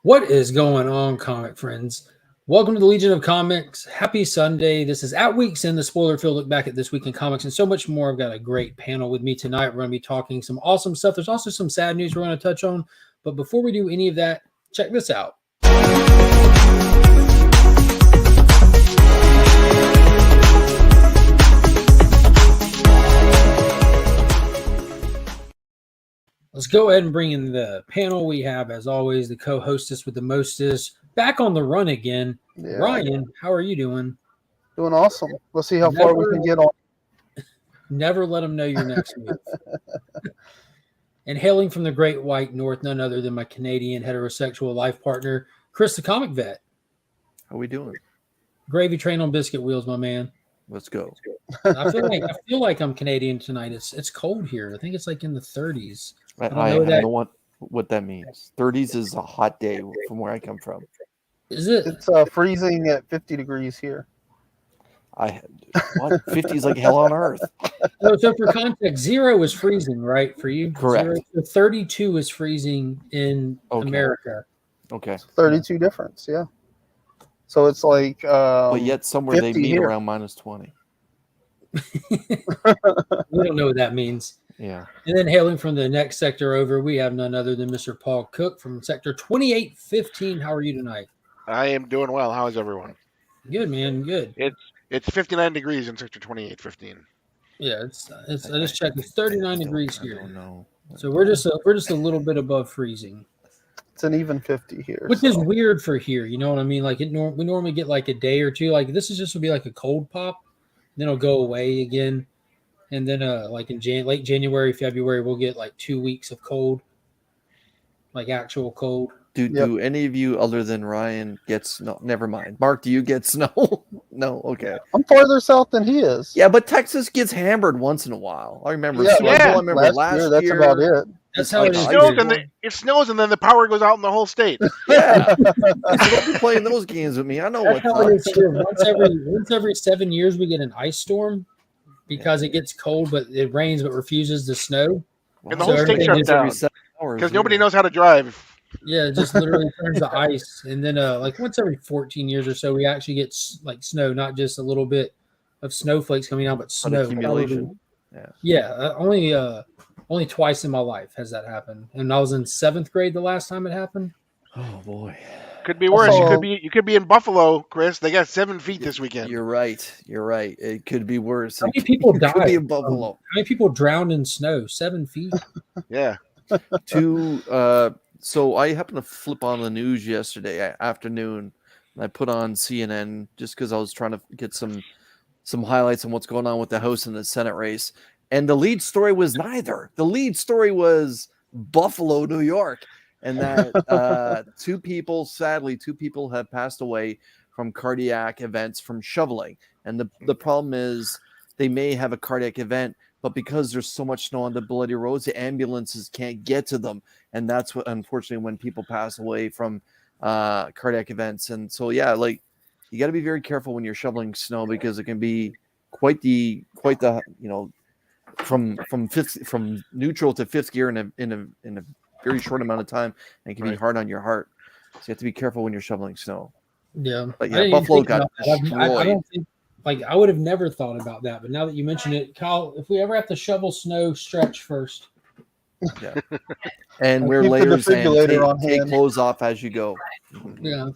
What is going on, comic friends? Welcome to the Legion of Comics. Happy Sunday. This is At Weeks in the Spoiler Field. Look back at this week in comics and so much more. I've got a great panel with me tonight. We're going to be talking some awesome stuff. There's also some sad news we're going to touch on. But before we do any of that, check this out. Let's go ahead and bring in the panel. We have, as always, the co-hostess with the mostest, back on the run again. Yeah. Ryan, how are you doing? Doing awesome. Let's see how far we can get on. Never let them know your next move. And hailing from the Great White North, none other than my Canadian heterosexual life partner, Chris the Comic Vet. How we doing? Gravy train on biscuit wheels, my man. Let's go. I feel like I'm Canadian tonight. It's cold here. I think it's like in the 30s. I don't know what that means. 30s is a hot day from where I come from. Is it? It's freezing at 50 degrees here. 50 is like hell on earth. So for context, 0 is freezing, right? For you? Correct. 32 is freezing in America. Okay. 32 difference, yeah. So it's like but yet somewhere they meet here. around minus 20. We don't know what that means. Yeah. And then hailing from the next sector over, we have none other than Mr. Paul Cook from sector 2815. How are you tonight? I am doing well. How is everyone? Good, man. Good. It's 59 degrees in sector 2815. Yeah, I just checked. It's 39 degrees here. I don't know. So we're just a little bit above freezing. It's an even 50 here. Which is weird for here. You know what I mean? Like we normally get like a day or two. Like this is just would be like a cold pop, then it'll go away again. And then, like in late January, February, we'll get like 2 weeks of cold, like actual cold. Do any of you other than Ryan get snow? Never mind. Mark, do you get snow? No. Okay. I'm farther south than he is. Yeah, but Texas gets hammered once in a while. I remember. Yeah. I remember last year. That's about it. That's how it snows and then the power goes out in the whole state. Yeah. So don't be playing those games with me. I know that's what's how it is here. Once every 7 years, we get an ice storm. Because it gets cold, but it rains, but refuses to snow. And the whole state shuts down because nobody knows how to drive. Yeah, it just literally turns to ice. And then like once every 14 years or so, we actually get like snow, not just a little bit of snowflakes coming out, but snow. Accumulation. Yeah, only twice in my life has that happened. And I was in 7th grade the last time it happened. Oh, boy. Could be worse. You could be in Buffalo, Chris. They got 7 feet this weekend. You're right. It could be worse. How many people died? Could be in Buffalo. How many people drowned in snow? 7 feet. Yeah. So I happened to flip on the news yesterday afternoon, and I put on CNN just because I was trying to get some highlights on what's going on with the House and the Senate race. And the lead story was neither. The lead story was Buffalo, New York. And that two people have passed away from cardiac events from shoveling. And the problem is they may have a cardiac event, but because there's so much snow on the bloody roads, the ambulances can't get to them. And that's what, unfortunately, when people pass away from cardiac events. And so, yeah, like you got to be very careful when you're shoveling snow because it can be quite the from neutral to fifth gear in a very short amount of time, and it can be hard on your heart. So you have to be careful when you're shoveling snow. Yeah, but yeah, Buffalo got destroyed. I don't think I would have never thought about that, but now that you mention it, Kyle, if we ever have to shovel snow, stretch first. Yeah, and wear layers and take clothes off as you go. Yeah.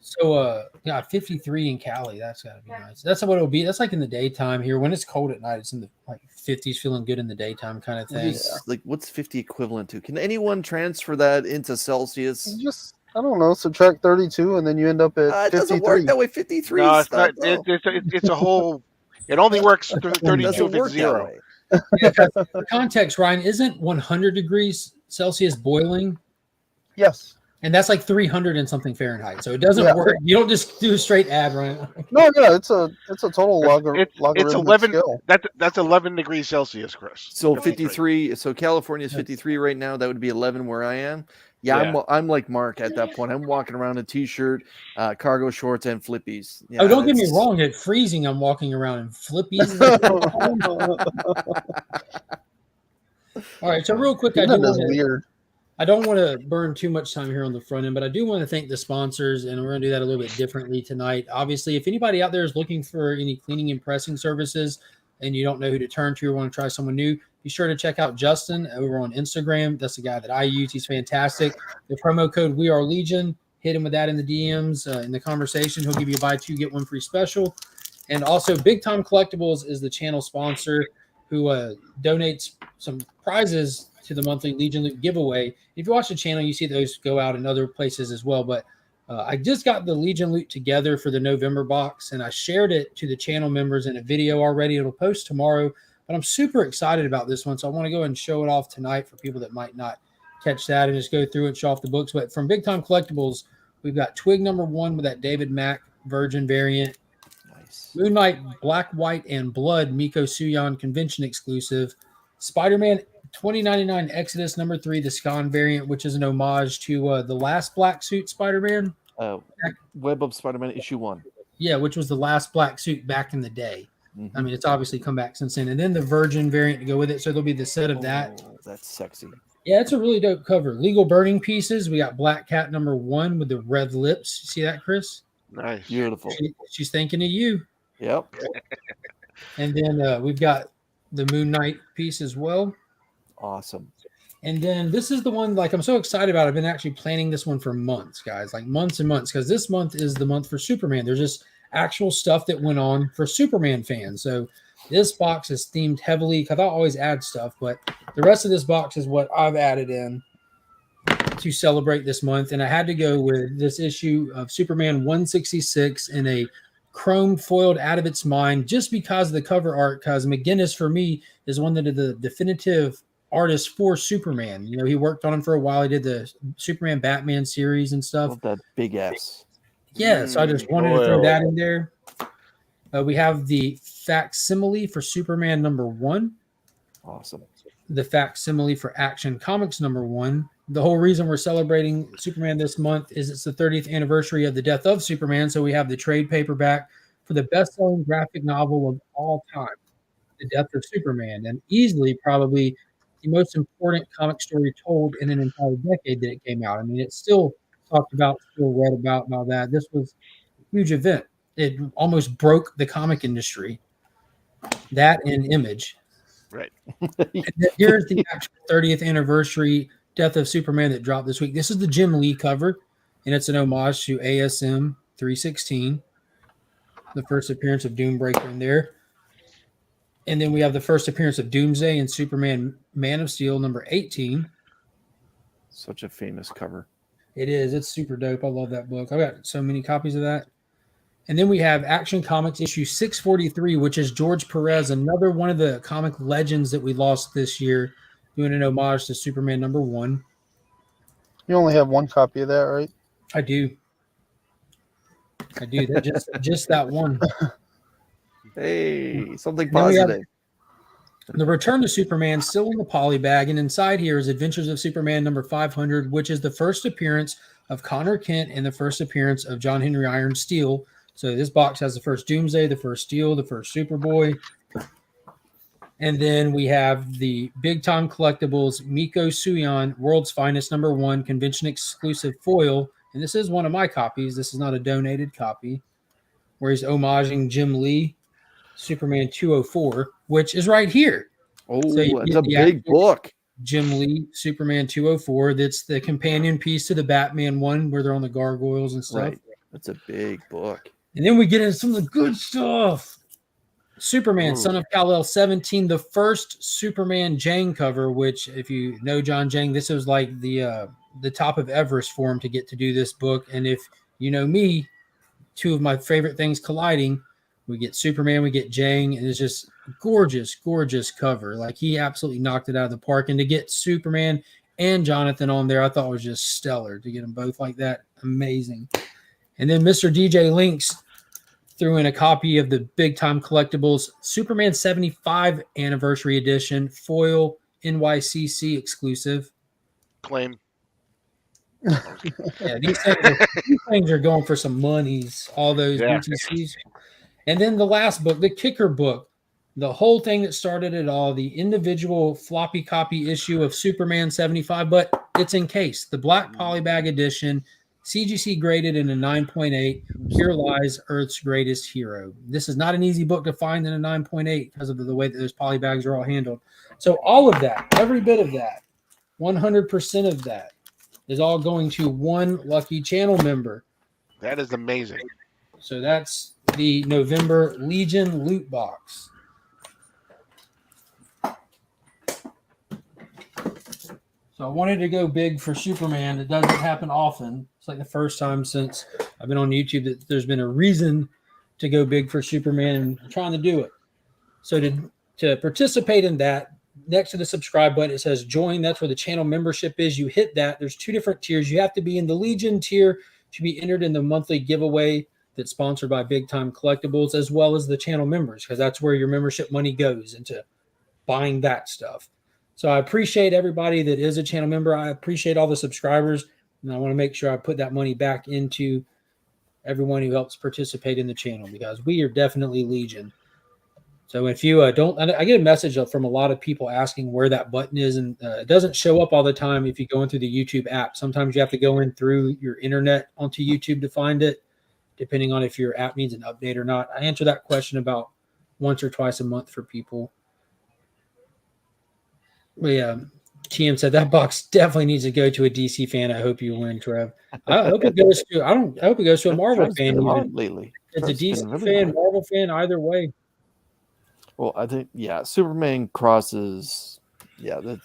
So, 53 in Cali. That's gotta be nice. That's what it'll be. That's like in the daytime here. When it's cold at night, it's in the 50s, feeling good in the daytime kind of thing. Like, what's 50 equivalent to? Can anyone transfer that into Celsius? I don't know. Subtract 32, and then you end up at 53. It doesn't work that way. 53. No, it's not. It's a whole. It only works 32 if it's 0. Yeah, for context, Ryan, isn't 100 degrees Celsius boiling? Yes. And that's like 300 and something Fahrenheit. So it doesn't work. You don't just do a straight add, Ryan. No, it's a total logarithmic It's 11. scale. That's 11 degrees Celsius, Chris. So 53. So California is 53 right now. That would be 11 where I am. Yeah. I'm like Mark at that point. I'm walking around in a t-shirt, cargo shorts, and flippies. Yeah, don't get me wrong. At freezing, I'm walking around in flippies. All right. So real quick, That's weird. I don't want to burn too much time here on the front end, but I do want to thank the sponsors, and we're going to do that a little bit differently tonight. Obviously, if anybody out there is looking for any cleaning and pressing services and you don't know who to turn to or want to try someone new, be sure to check out Justin over on Instagram. That's the guy that I use. He's fantastic. The promo code We Are Legion, hit him with that in the DMs, in the conversation. He'll give you a buy two, get one free special. And also, Big Time Collectibles is the channel sponsor who donates some prizes to the monthly Legion Loot giveaway. If you watch the channel, you see those go out in other places as well. But I just got the Legion Loot together for the November box, and I shared it to the channel members in a video already. It'll post tomorrow, but I'm super excited about this one, so I want to go ahead and show it off tonight for people that might not catch that and just go through and show off the books. But from Big Time Collectibles, we've got Twig #1 with that David Mack Virgin variant. Nice. Moon Knight Black, White, and Blood Miko Suyon convention exclusive. Spider-Man 2099 Exodus #3, the Scan variant, which is an homage to the last black suit Spider-Man. Web of Spider-Man issue 1. Yeah, which was the last black suit back in the day. Mm-hmm. I mean, it's obviously come back since then. And then the Virgin variant to go with it. So there'll be the set of that. That's sexy. Yeah, it's a really dope cover. Legal Burning Pieces. We got Black Cat #1 with the red lips. You see that, Chris? Nice. Beautiful. She's thinking of you. Yep. And then we've got the Moon Knight piece as well. Awesome. And then this is the one, like, I'm so excited about. I've been actually planning this one for months, guys, like months and months, because this month is the month for Superman. There's just actual stuff that went on for Superman fans. So this box is themed heavily, because I always add stuff, but the rest of this box is what I've added in to celebrate this month. And I had to go with this issue of Superman 166 in a chrome foiled out of its mind, just because of the cover art, because McGinnis, for me, is one of the definitive artist for Superman. You know, he worked on him for a while. He did the Superman Batman series and stuff. Love that big S. Yeah, so I just wanted to throw that in there. We have the facsimile for Superman #1. Awesome. The facsimile for Action Comics #1. The whole reason we're celebrating Superman this month is it's the 30th anniversary of the death of Superman. So we have the trade paperback for the best-selling graphic novel of all time, The Death of Superman, and easily probably the most important comic story told in an entire decade that it came out. I mean, it's still talked about, still read about, and all that. This was a huge event. It almost broke the comic industry. That and Image. Right. Here's the actual 30th anniversary Death of Superman that dropped this week. This is the Jim Lee cover, and it's an homage to ASM 316, the first appearance of Doombreaker in there. And then we have the first appearance of Doomsday in Superman Man of Steel #18. Such a famous cover. It is. It's super dope. I love that book. I've got so many copies of that. And then we have Action Comics issue 643, which is George Perez, another one of the comic legends that we lost this year, doing an homage to Superman #1. You only have one copy of that, right? I do. That just that one. Hey, something Then we have positive. The Return to Superman, still in the poly bag, and inside here is Adventures of Superman #500, which is the first appearance of Connor Kent and the first appearance of John Henry Iron Steel. So this box has the first Doomsday, the first Steel, the first Superboy. And then we have the Big Time Collectibles Miko Suyon World's Finest #1 convention exclusive foil. And this is one of my copies. This is not a donated copy, where he's homaging Jim Lee, Superman 204, which is right here. Oh, So you that's get a the big actual book. Jim Lee, Superman 204. That's the companion piece to the Batman one where they're on the gargoyles and stuff. Right. That's a big book. And then we get into some of the good stuff. Superman, Ooh. Son of Kal-El 17, the first Superman Jang cover, which, if you know John Jang, this was like the top of Everest for him to get to do this book. And if you know me, two of my favorite things colliding. We get Superman, we get Jang, and it's just gorgeous, gorgeous cover. Like, he absolutely knocked it out of the park. And to get Superman and Jonathan on there, I thought was just stellar. To get them both like that, amazing. And then Mr. DJ Links threw in a copy of the Big Time Collectibles Superman 75 Anniversary Edition foil NYCC exclusive. Claim. Yeah, these things are going for some monies, all those BTCs. And then the last book, the kicker book, the whole thing that started it all, the individual floppy copy issue of Superman 75. But It's encased. The Black Polybag Edition, CGC graded in a 9.8, Pure Lies, Earth's Greatest Hero. This is not an easy book to find in a 9.8 because of the way that those polybags are all handled. So all of that, every bit of that, 100% of that is all going to one lucky channel member. That is amazing. So that's the November Legion loot box. So I wanted to go big for Superman. It doesn't happen often. It's like the first time since I've been on YouTube that there's been a reason to go big for Superman, and I'm trying to do it. So to participate in that, next to the subscribe button, it says join. That's where the channel membership is. You hit that. There's 2 different tiers. You have to be in the Legion tier to be entered in the monthly giveaway that's sponsored by Big Time Collectibles, as well as the channel members, because that's where your membership money goes into buying that stuff. So I appreciate everybody that is a channel member. I appreciate all the subscribers, and I want to make sure I put that money back into everyone who helps participate in the channel, because we are definitely Legion. So if you don't, I get a message from a lot of people asking where that button is, and it doesn't show up all the time if you go in through the YouTube app. Sometimes you have to go in through your internet onto YouTube to find it, depending on if your app needs an update or not. I answer that question about once or twice a month for people. But yeah, TM said that box definitely needs to go to a DC fan. I hope you win, Trev. I hope it goes to. I hope it goes to a Marvel fan. Lately, it's a DC fan, Marvel fan, either way. Well, I think Superman crosses. Yeah, the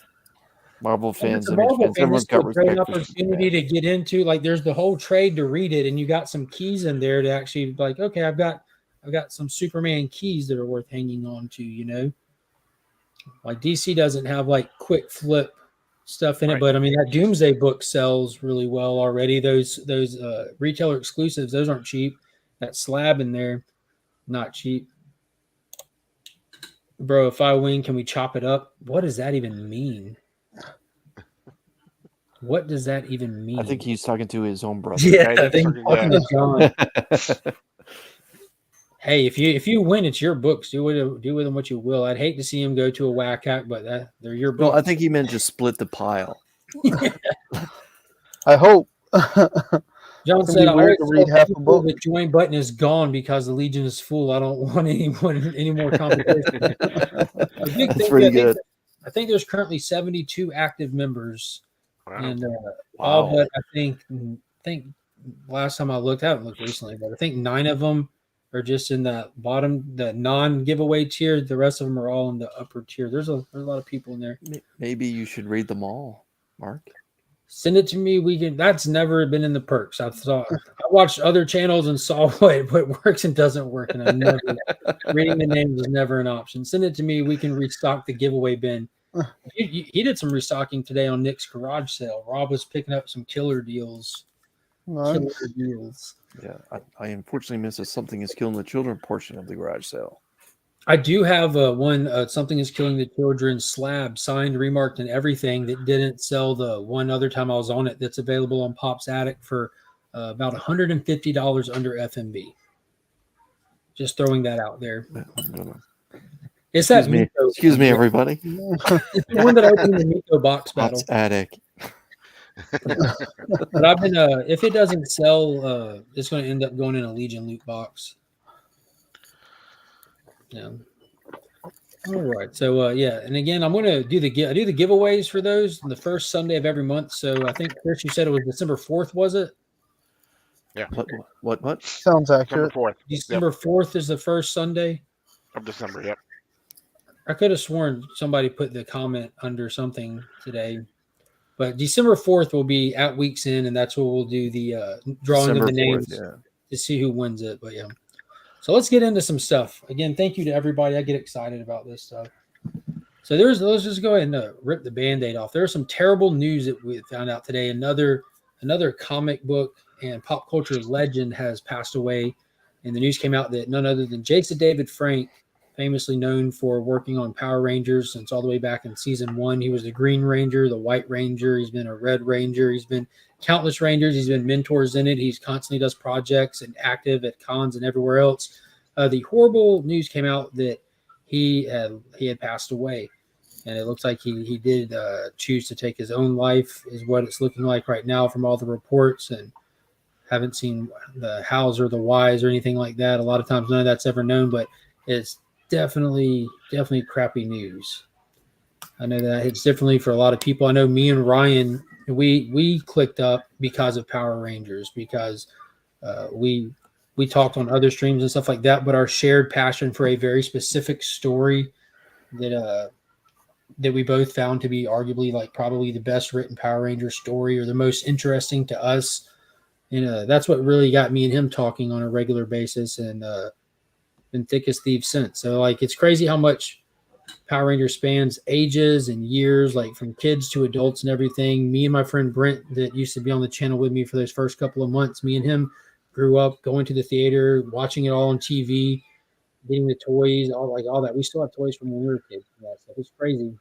Marvel fans, Marvel fan, this is a great opportunity to get into. Like, there's the whole trade to read it, and you got some keys in there to actually like. Okay, I've got some Superman keys that are worth hanging on to. You know. Like DC doesn't have like quick flip stuff in it, but I mean that Doomsday book sells really well already. Those retailer exclusives, those aren't cheap. That slab in there, not cheap. Bro, if I win, can we chop it up? What does that even mean? What does that even mean? I think he's talking to his own brother. Yeah, I think John. Hey, if you win, it's your books. Do with them what you will. I'd hate to see him go to a whack hack, but they're your books. No, I think he meant just split the pile. I hope. John said, "I always read half a book. The join button is gone because the Legion is full. I don't want any more competition." That's pretty good. I think there's currently 72 active members, and wow. But I think last time I looked, I haven't looked recently, but I think 9 of them are just in the bottom, the non-giveaway tier. The rest of them are all in the upper tier. There's a lot of people in there. Maybe you should read them all, Mark. Send it to me. That's never been in the perks. I watched other channels and saw what works and doesn't work, and reading the names is never an option. Send it to me. We can restock the giveaway bin. He did some restocking today on Nick's garage sale. Rob was picking up some killer deals. Nice. Killer deals. Yeah, I unfortunately missed a Something is Killing the Children portion of the garage sale. I do have one Something is Killing the Children slab, signed, remarked, and everything that didn't sell the one other time I was on it. That's available on Pop's Attic for about $150 under FMB. Just throwing that out there. It's that Miko. Excuse me, everybody. It's the one that opened the Miko box battle. Pop's Attic. But I've been if it doesn't sell, it's going to end up going in a Legion loot box. Yeah. All right. So and again, I'm going to do the giveaways for those on the first Sunday of every month. So I think Chris, you said it was December 4th, was it? Yeah. What? Sounds accurate. December 4th is the first Sunday of December. Yep. I could have sworn somebody put the comment under something today. But December 4th will be at Weeks In, and that's where we'll do the drawing December of the names 4th, to see who wins it. But yeah, so let's get into some stuff. Again, thank you to everybody. I get excited about this stuff. So let's just go ahead and rip the Band-Aid off. There's some terrible news that we found out today. Another comic book and pop culture legend has passed away, and the news came out that none other than Jason David Frank, famously known for working on Power Rangers since all the way back in season 1. He was the Green Ranger, the White Ranger. He's been a Red Ranger. He's been countless Rangers. He's been mentors in it. He's constantly does projects and active at cons and everywhere else. The horrible news came out that he had passed away. and it looks like he did choose to take his own life, is what it's looking like right now from all the reports. And haven't seen the hows or the whys or anything like that. A lot of times, none of that's ever known, but it's definitely crappy news. I know that it's differently for a lot of people. I know me and Ryan, we clicked up because of Power Rangers, because we talked on other streams and stuff like that. But our shared passion for a very specific story that we both found to be arguably like probably the best written Power Ranger story, or the most interesting to us. And that's what really got me and him talking on a regular basis, and been thick as thieves since. So like, it's crazy how much Power Ranger spans ages and years, like from kids to adults and everything. Me and my friend Brent, that used to be on the channel with me for those first couple of months, me and him grew up going to the theater, watching it all on TV, getting the toys, all that. We still have toys from when we were kids. Yeah, so it's crazy.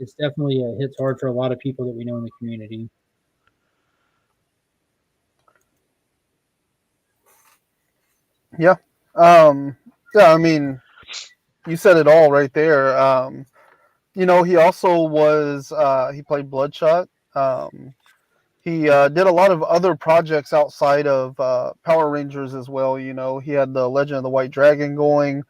It's definitely hits hard for a lot of people that we know in the community. Yeah. Yeah, I mean, you said it all right there. He also was he played Bloodshot. He did a lot of other projects outside of Power Rangers as well. He had the Legend of the White Dragon going.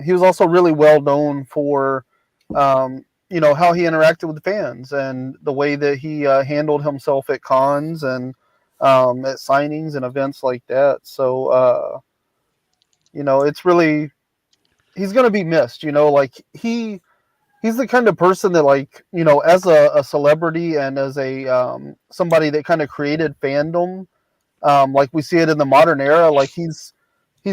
He was also really well known for how he interacted with the fans and the way that he handled himself at cons and at signings and events like that. So it's really, he's going to be missed. Like he's the kind of person that, like, as a celebrity and as a somebody that kind of created fandom, like we see it in the modern era. Like he's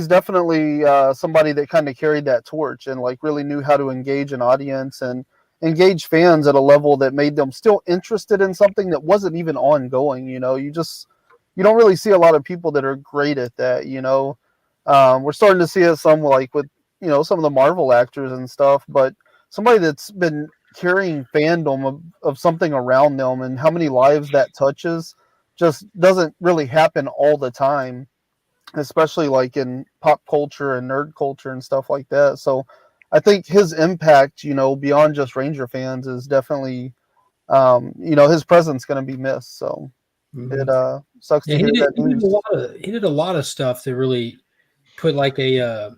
definitely somebody that kind of carried that torch and like really knew how to engage an audience and engage fans at a level that made them still interested in something that wasn't even ongoing. You don't really see a lot of people that are great at that. We're starting to see it some, like with some of the Marvel actors and stuff, but somebody that's been carrying fandom of something around them and how many lives that touches just doesn't really happen all the time, especially like in pop culture and nerd culture and stuff like that. So I think his impact, beyond just Ranger fans, is definitely, his presence going to be missed. So it sucks to Yeah, hear that news. he did a lot of stuff that really put like a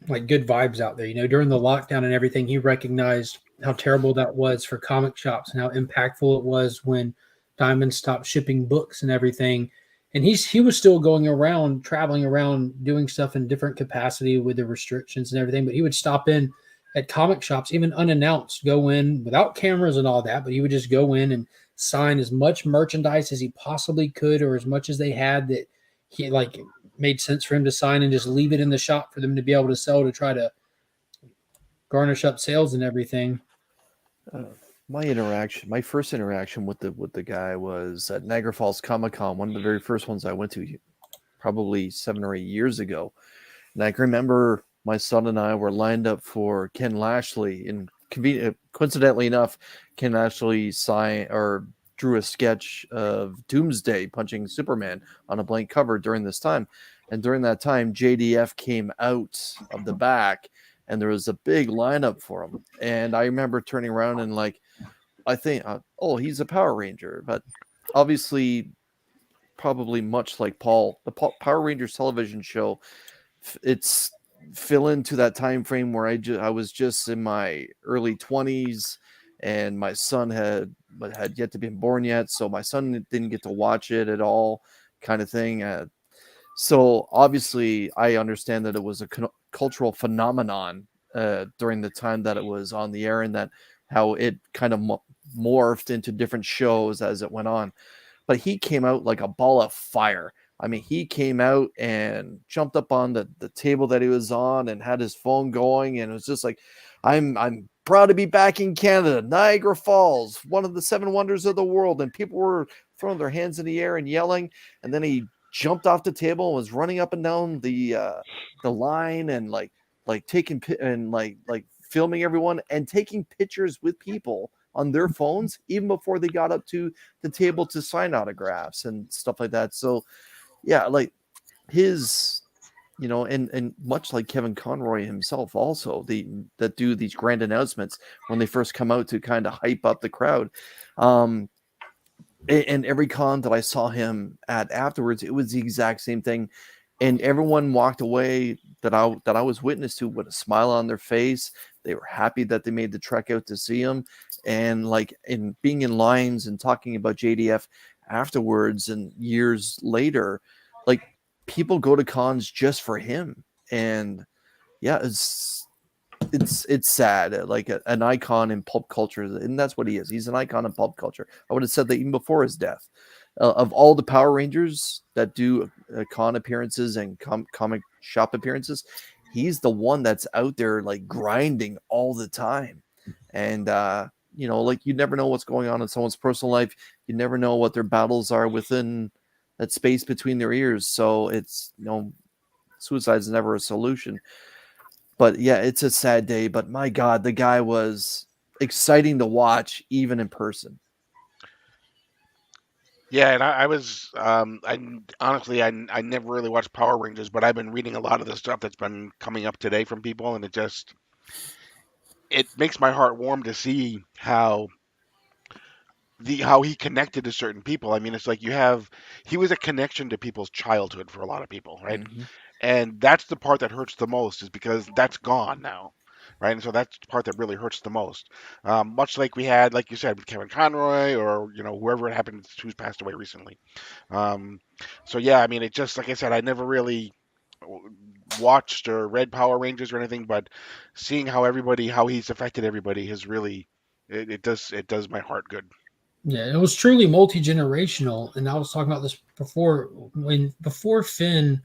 like good vibes out there. During the lockdown and everything, he recognized how terrible that was for comic shops and how impactful it was when Diamond stopped shipping books and everything. And he was still going around, traveling around, doing stuff in different capacity with the restrictions and everything. But he would stop in at comic shops, even unannounced, go in without cameras and all that. But he would just go in and sign as much merchandise as he possibly could, or as much as they had that he like made sense for him to sign, and just leave it in the shop for them to be able to sell, to try to garnish up sales and everything. My first interaction with the guy was at Niagara Falls Comic Con, one of the very first ones I went to, probably 7 or 8 years ago. And I can remember my son and I were lined up for Ken Lashley, and coincidentally enough, Ken Lashley drew a sketch of Doomsday punching Superman on a blank cover during this time. And during that time, JDF came out of the back, and there was a big lineup for him. And I remember turning around and I think, he's a Power Ranger. But obviously, probably much like Paul, the Power Rangers television show, it's fill into that time frame where I was just in my early 20s, and my son had yet to be born yet, so my son didn't get to watch it at all, kind of thing. So obviously, I understand that it was a cultural phenomenon during the time that it was on the air, and that how it kind of morphed into different shows as it went on. But he came out like a ball of fire. I mean, he came out and jumped up on the table that he was on and had his phone going, and it was just like, I'm proud to be back in Canada, Niagara Falls, one of the 7 wonders of the world. And people were throwing their hands in the air and yelling. And then he jumped off the table and was running up and down the line and like taking and like filming everyone and taking pictures with people on their phones even before they got up to the table to sign autographs and stuff like that. So yeah, like his and much like Kevin Conroy himself, also that do these grand announcements when they first come out to kind of hype up the crowd. And every con that I saw him at afterwards, it was the exact same thing, and everyone walked away that I was witness to with a smile on their face. They were happy that they made the trek out to see him, and like in being in lines and talking about JDF afterwards and years later, like people go to cons just for him. And yeah, it's sad, like an icon in pulp culture, and that's what he is. He's an icon in pulp culture. I would have said that even before his death. Of all the Power Rangers that do con appearances and comic shop appearances, he's the one that's out there like grinding all the time. And like you never know what's going on in someone's personal life. You never know what their battles are within that space between their ears. So it's suicide is never a solution. But yeah, it's a sad day. But my God, the guy was exciting to watch, even in person. Yeah, and I was I honestly I never really watched Power Rangers, but I've been reading a lot of the stuff that's been coming up today from people, and it makes my heart warm to see how he connected to certain people. I mean, it's like he was a connection to people's childhood for a lot of people, right? Mm-hmm. And that's the part that hurts the most, is because that's gone now, right? And so that's the part that really hurts the most. Much like we had, like you said, with Kevin Conroy, or whoever it happened who's passed away recently. Um, so yeah, I mean, it just, like I said, I never really watched or read Power Rangers or anything, but seeing how he's affected everybody has really it does my heart good. Yeah, it was truly multi-generational, and I was talking about this before. Was before Finn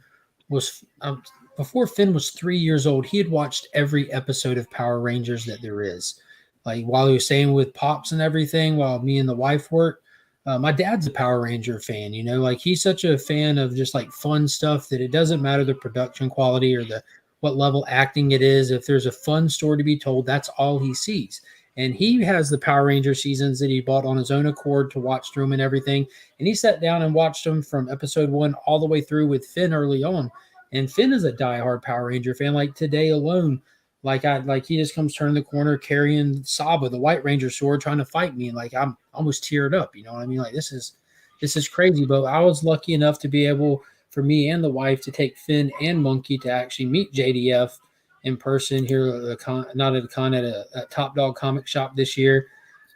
was 3 years old, he had watched every episode of Power Rangers that there is. Like while he was staying with pops and everything, while me and the wife worked. My dad's a Power Ranger fan. Like he's such a fan of just like fun stuff that it doesn't matter the production quality or the what level acting it is. If there's a fun story to be told, that's all he sees. And he has the Power Ranger seasons that he bought on his own accord to watch through them and everything. And he sat down and watched them from episode 1 all the way through with Finn early on. And Finn is a diehard Power Ranger fan. Like today alone, like he just comes turning the corner carrying Saba, the White Ranger sword, trying to fight me. And like I'm almost teared up. You know what I mean? Like this is crazy. But I was lucky enough to be able, for me and the wife, to take Finn and Monkey to actually meet JDF in person here at a con, not at a con, at a Top Dog comic shop this year.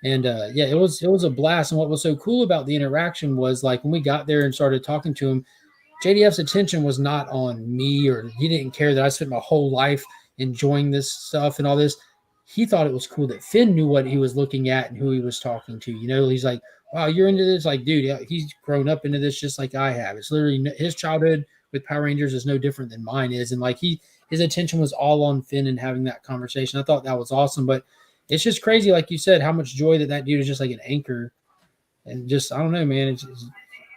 And yeah, it was a blast. And what was so cool about the interaction was like when we got there and started talking to him, JDF's attention was not on me, or he didn't care that I spent my whole life enjoying this stuff and all this. He thought it was cool that Finn knew what he was looking at and who he was talking to. He's like, wow, you're into this? Like, dude, yeah, he's grown up into this just like I have. It's literally his childhood with Power Rangers is no different than mine is. And like his attention was all on Finn and having that conversation. I thought that was awesome. But it's just crazy, like you said, how much joy that dude is just like an anchor. And just, I don't know, man.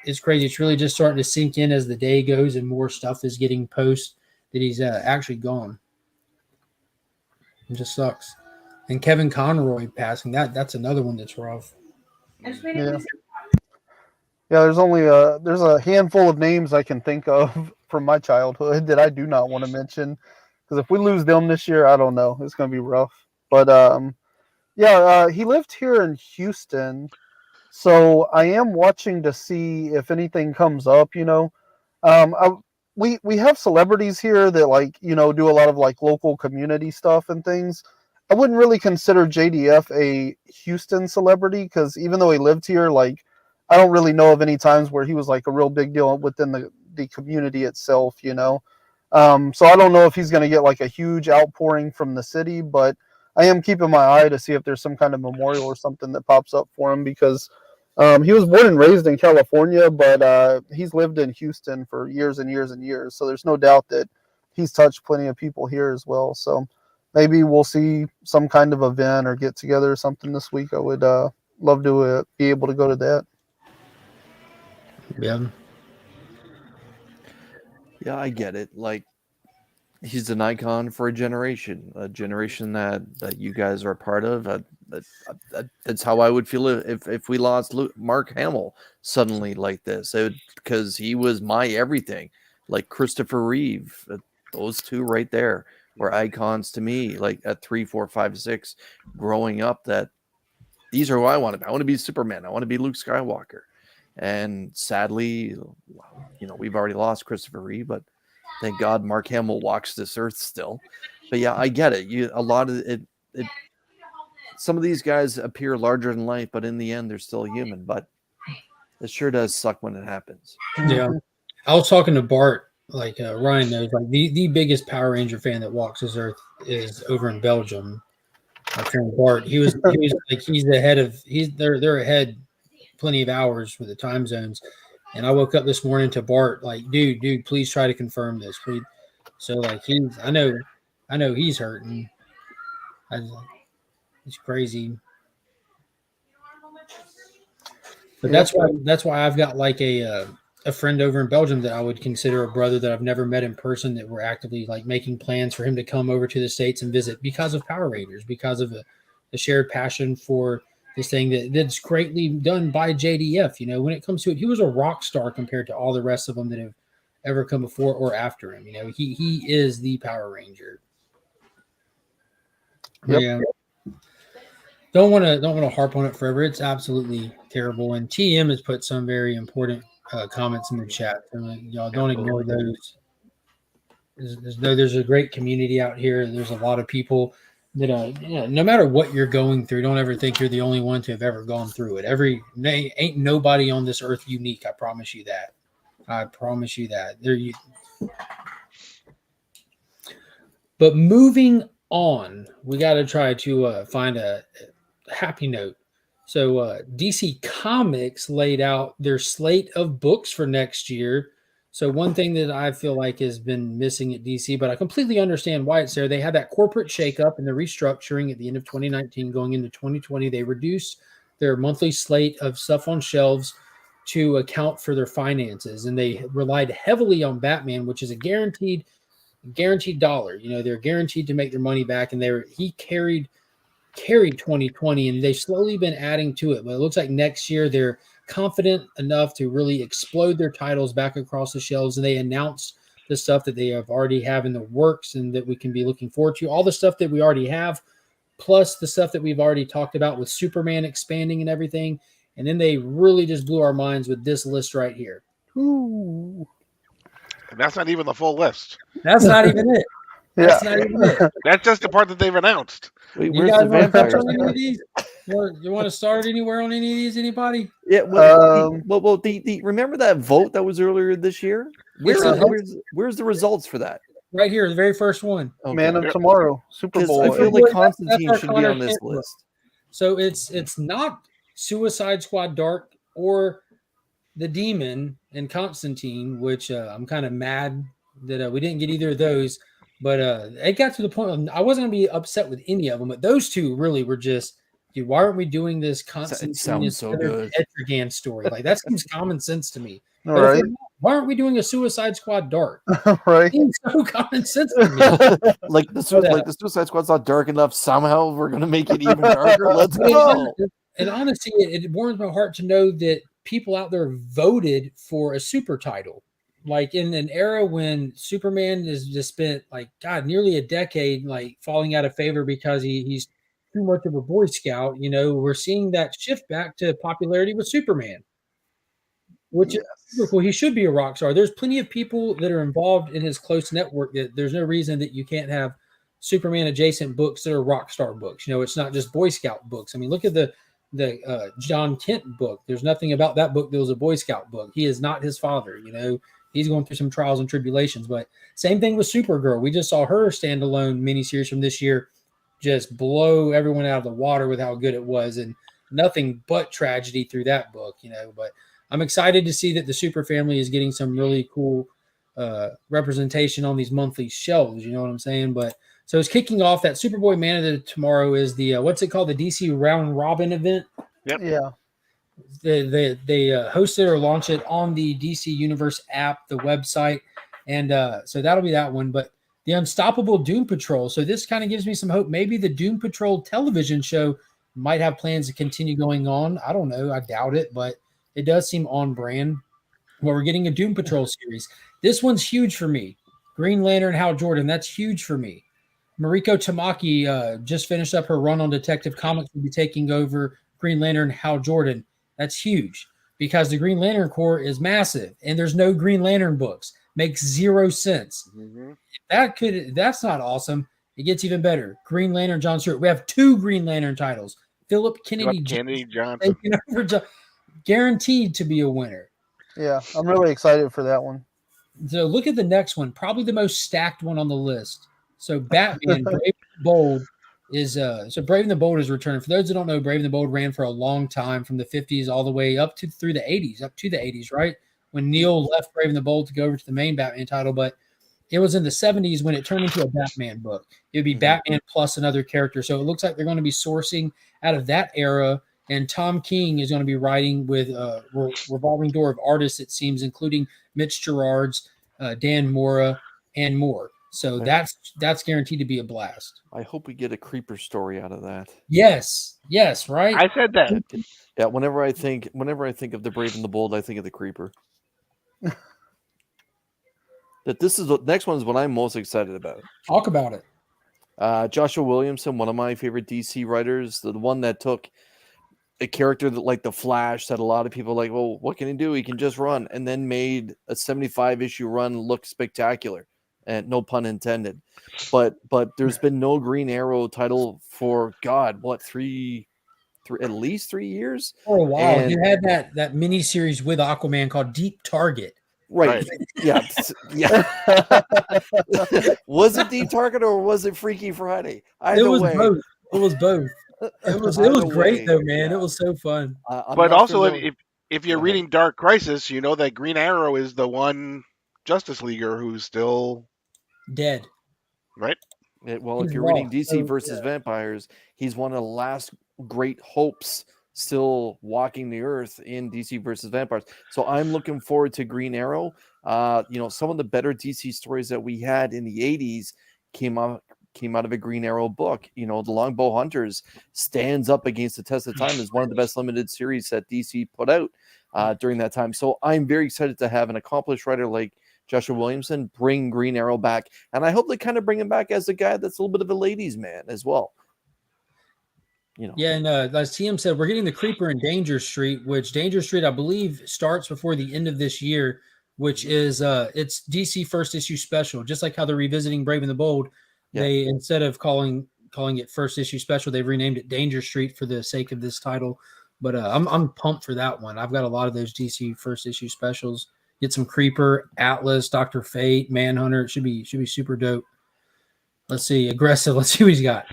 It's crazy. It's really just starting to sink in as the day goes and more stuff is getting post that he's actually gone. It just sucks. And Kevin Conroy passing, that's another one that's rough. Yeah. Yeah, there's a handful of names I can think of from my childhood that I do not want to mention, because if we lose them this year, I don't know. It's going to be rough. But he lived here in Houston, so I am watching to see if anything comes up. We have celebrities here that do a lot of like local community stuff and things. I wouldn't really consider JDF a Houston celebrity, because even though he lived here, like I don't really know of any times where he was like a real big deal within the community itself. So I don't know if he's going to get like a huge outpouring from the city, but I am keeping my eye to see if there's some kind of memorial or something that pops up for him, because he was born and raised in California, but he's lived in Houston for years and years and years. So there's no doubt that he's touched plenty of people here as well. So maybe we'll see some kind of event or get together or something this week. I would love to be able to go to that. Yeah. Yeah, I get it. Like, he's an icon for a generation that you guys are a part of. That's how I would feel if we lost Mark Hamill suddenly like this, because he was my everything. Like Christopher Reeve, those two right there were icons to me, like at 3, 4, 5, 6, growing up, that these are who I want to be. I want to be Superman. I want to be Luke Skywalker. And sadly, we've already lost Christopher Reeve, but thank God Mark Hamill walks this earth still. But yeah, I get it. A lot of it, some of these guys appear larger than life, but in the end, they're still human. But it sure does suck when it happens. Yeah. I was talking to Bart, like Ryan knows, like the biggest Power Ranger fan that walks this earth is over in Belgium. My friend Bart, he was like, they're ahead plenty of hours with the time zones. And I woke up this morning to Bart, like, dude, please try to confirm this, please. So like I know he's hurting. It's crazy. But that's why I've got like a friend over in Belgium that I would consider a brother that I've never met in person, that we're actively like making plans for him to come over to the States and visit because of Power Rangers, because of a shared passion for this thing that's greatly done by JDF. You know, when it comes to it, he was a rock star compared to all the rest of them that have ever come before or after him. You know, he is the Power Ranger. Yep. Yeah. Don't want to harp on it forever. It's absolutely terrible. And TM has put some very important comments in the chat. So, y'all don't ignore those. There's a great community out here. There's a lot of people that no matter what you're going through, don't ever think you're the only one to have ever gone through it. Ain't nobody on this earth unique. I promise you that. But moving on, we got to try to find a happy note. So DC Comics laid out their slate of books for next year. So one thing that I feel like has been missing at DC, but I completely understand why it's there. They had that corporate shakeup and the restructuring at the end of 2019 going into 2020. They reduced their monthly slate of stuff on shelves to account for their finances. And they relied heavily on Batman, which is a guaranteed dollar. You know, they're guaranteed to make their money back. And he carried 2020, and they've slowly been adding to it. But it looks like next year they're confident enough to really explode their titles back across the shelves, and they announced the stuff that they already have in the works and that we can be looking forward to. All the stuff that we already have, plus the stuff that we've already talked about with Superman expanding and everything. And then they really just blew our minds with this list right here. Ooh. And that's not even the full list. That's not even it. That's not even it. That's just the part that they've announced. Wait, where's the vampires? You want to start anywhere on any of these? Anybody? Yeah. Remember that vote that was earlier this year? Where's the results for that? Right here, the very first one. Okay. Man of Tomorrow, Super Bowl. I feel like Constantine should be on this list. So it's not Suicide Squad Dark or The Demon and Constantine, which I'm kind of mad that we didn't get either of those. But it got to the point I wasn't going to be upset with any of them, but those two really were just, dude, why aren't we doing this Constantine so good Etrigan story? Like, that seems common sense to me. All right. Why aren't we doing a Suicide Squad Dark? Right. It seems so common sense to me. like the Suicide Squad's not dark enough. Somehow we're going to make it even darker. Let's go. And honestly, it warms my heart to know that people out there voted for a super title. Like in an era when Superman has just spent nearly a decade falling out of favor because he's too much of a Boy Scout, we're seeing that shift back to popularity with Superman, which is super cool. He should be a rock star. There's plenty of people that are involved in his close network that there's no reason that you can't have Superman adjacent books that are rock star books. It's not just Boy Scout books. I mean, look at the John Kent book. There's nothing about that book that was a Boy Scout book. He is not his father, He's going through some trials and tribulations, but same thing with Supergirl. We just saw her standalone miniseries from this year just blow everyone out of the water with how good it was, and nothing but tragedy through that book, But I'm excited to see that the Super family is getting some really cool representation on these monthly shelves. You know what I'm saying? But so it's kicking off. That Superboy Man of Tomorrow is the what's it called? The DC Round Robin event. Yep. Yeah. They host it or launch it on the DC Universe app, the website, and so that'll be that one. But the Unstoppable Doom Patrol. So this kind of gives me some hope. Maybe the Doom Patrol television show might have plans to continue going on. I don't know. I doubt it, but it does seem on brand. Well, we're getting a Doom Patrol series. This one's huge for me. Green Lantern Hal Jordan. That's huge for me. Mariko Tamaki just finished up her run on Detective Comics. Will be taking over Green Lantern Hal Jordan. That's huge because the Green Lantern Corps is massive and there's no Green Lantern books. Makes zero sense. Mm-hmm. That's not awesome. It gets even better. Green Lantern John Stewart. We have 2 Green Lantern titles. Philip Kennedy Johnson. Guaranteed to be a winner. Yeah, I'm really excited for that one. So look at the next one, probably the most stacked one on the list. So Batman, Brave and the Bold is Brave and the Bold is returning. For those that don't know, Brave and the Bold ran for a long time from the 50s all the way up to through the 80s, up to the 80s, right? When Neil left Brave and the Bold to go over to the main Batman title, but it was in the 70s when it turned into a Batman book. It would be Batman plus another character. So it looks like they're going to be sourcing out of that era. And Tom King is going to be writing with a revolving door of artists, it seems, including Mitch Gerards, Dan Mora, and more. So that's guaranteed to be a blast. I hope we get a creeper story out of that. Yes, right. I said that. Yeah, whenever I think of the Brave and the Bold, I think of the creeper. That this is the next one is what I'm most excited about. Talk about it. Joshua Williamson, one of my favorite DC writers, the one that took a character that like the Flash that a lot of people like, well, what can he do? He can just run, and then made a 75 issue run look spectacular, and no pun intended. But there's been no Green Arrow title for at least 3 years for a while. And, you had that mini series with Aquaman called Deep Target. Right. Yeah. Was it Deep Target or was it Freaky Friday? Either way. Both. It was both. It was great though, man. Yeah. It was so fun. But also, if you're reading Dark Crisis, you know that Green Arrow is the one Justice Leaguer who's still dead. Right. If you're reading DC versus Vampires, he's one of the last great hopes still walking the earth in DC versus Vampires. So I'm looking forward to Green Arrow. Some of the better DC stories that we had in the 80s came out of a Green Arrow book. The Longbow Hunters stands up against the test of time as one of the best limited series that DC put out during that time. So I'm very excited to have an accomplished writer like Joshua Williamson bring Green Arrow back. And I hope they kind of bring him back as a guy that's a little bit of a ladies' man as well. Yeah, and as TM said, we're getting the Creeper in Danger Street, which Danger Street, I believe, starts before the end of this year, which is it's DC first issue special. Just like how they're revisiting Brave and the Bold, they instead of calling it first issue special, they've renamed it Danger Street for the sake of this title. But I'm pumped for that one. I've got a lot of those DC first issue specials. Get some Creeper, Atlas, Dr. Fate, Manhunter. It should be super dope. Let's see, aggressive. Let's see what he's got.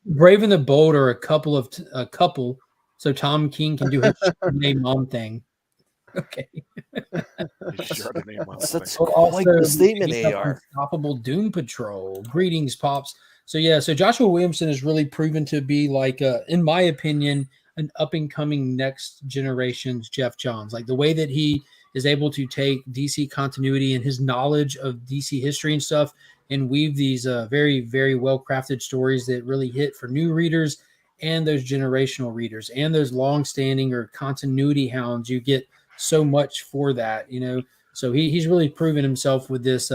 Brave and the Bold are a couple, so Tom King can do his name mom thing. Okay. That's quite the statement, AR. Unstoppable Doom Patrol. Greetings, Pops. So Joshua Williamson has really proven to be like, in my opinion, an up-and-coming next generation's Jeff Johns. Like the way that he is able to take DC continuity and his knowledge of DC history and stuff and weave these very, very well-crafted stories that really hit for new readers and those generational readers and those long-standing or continuity hounds. You get so much for that, So he's really proven himself with this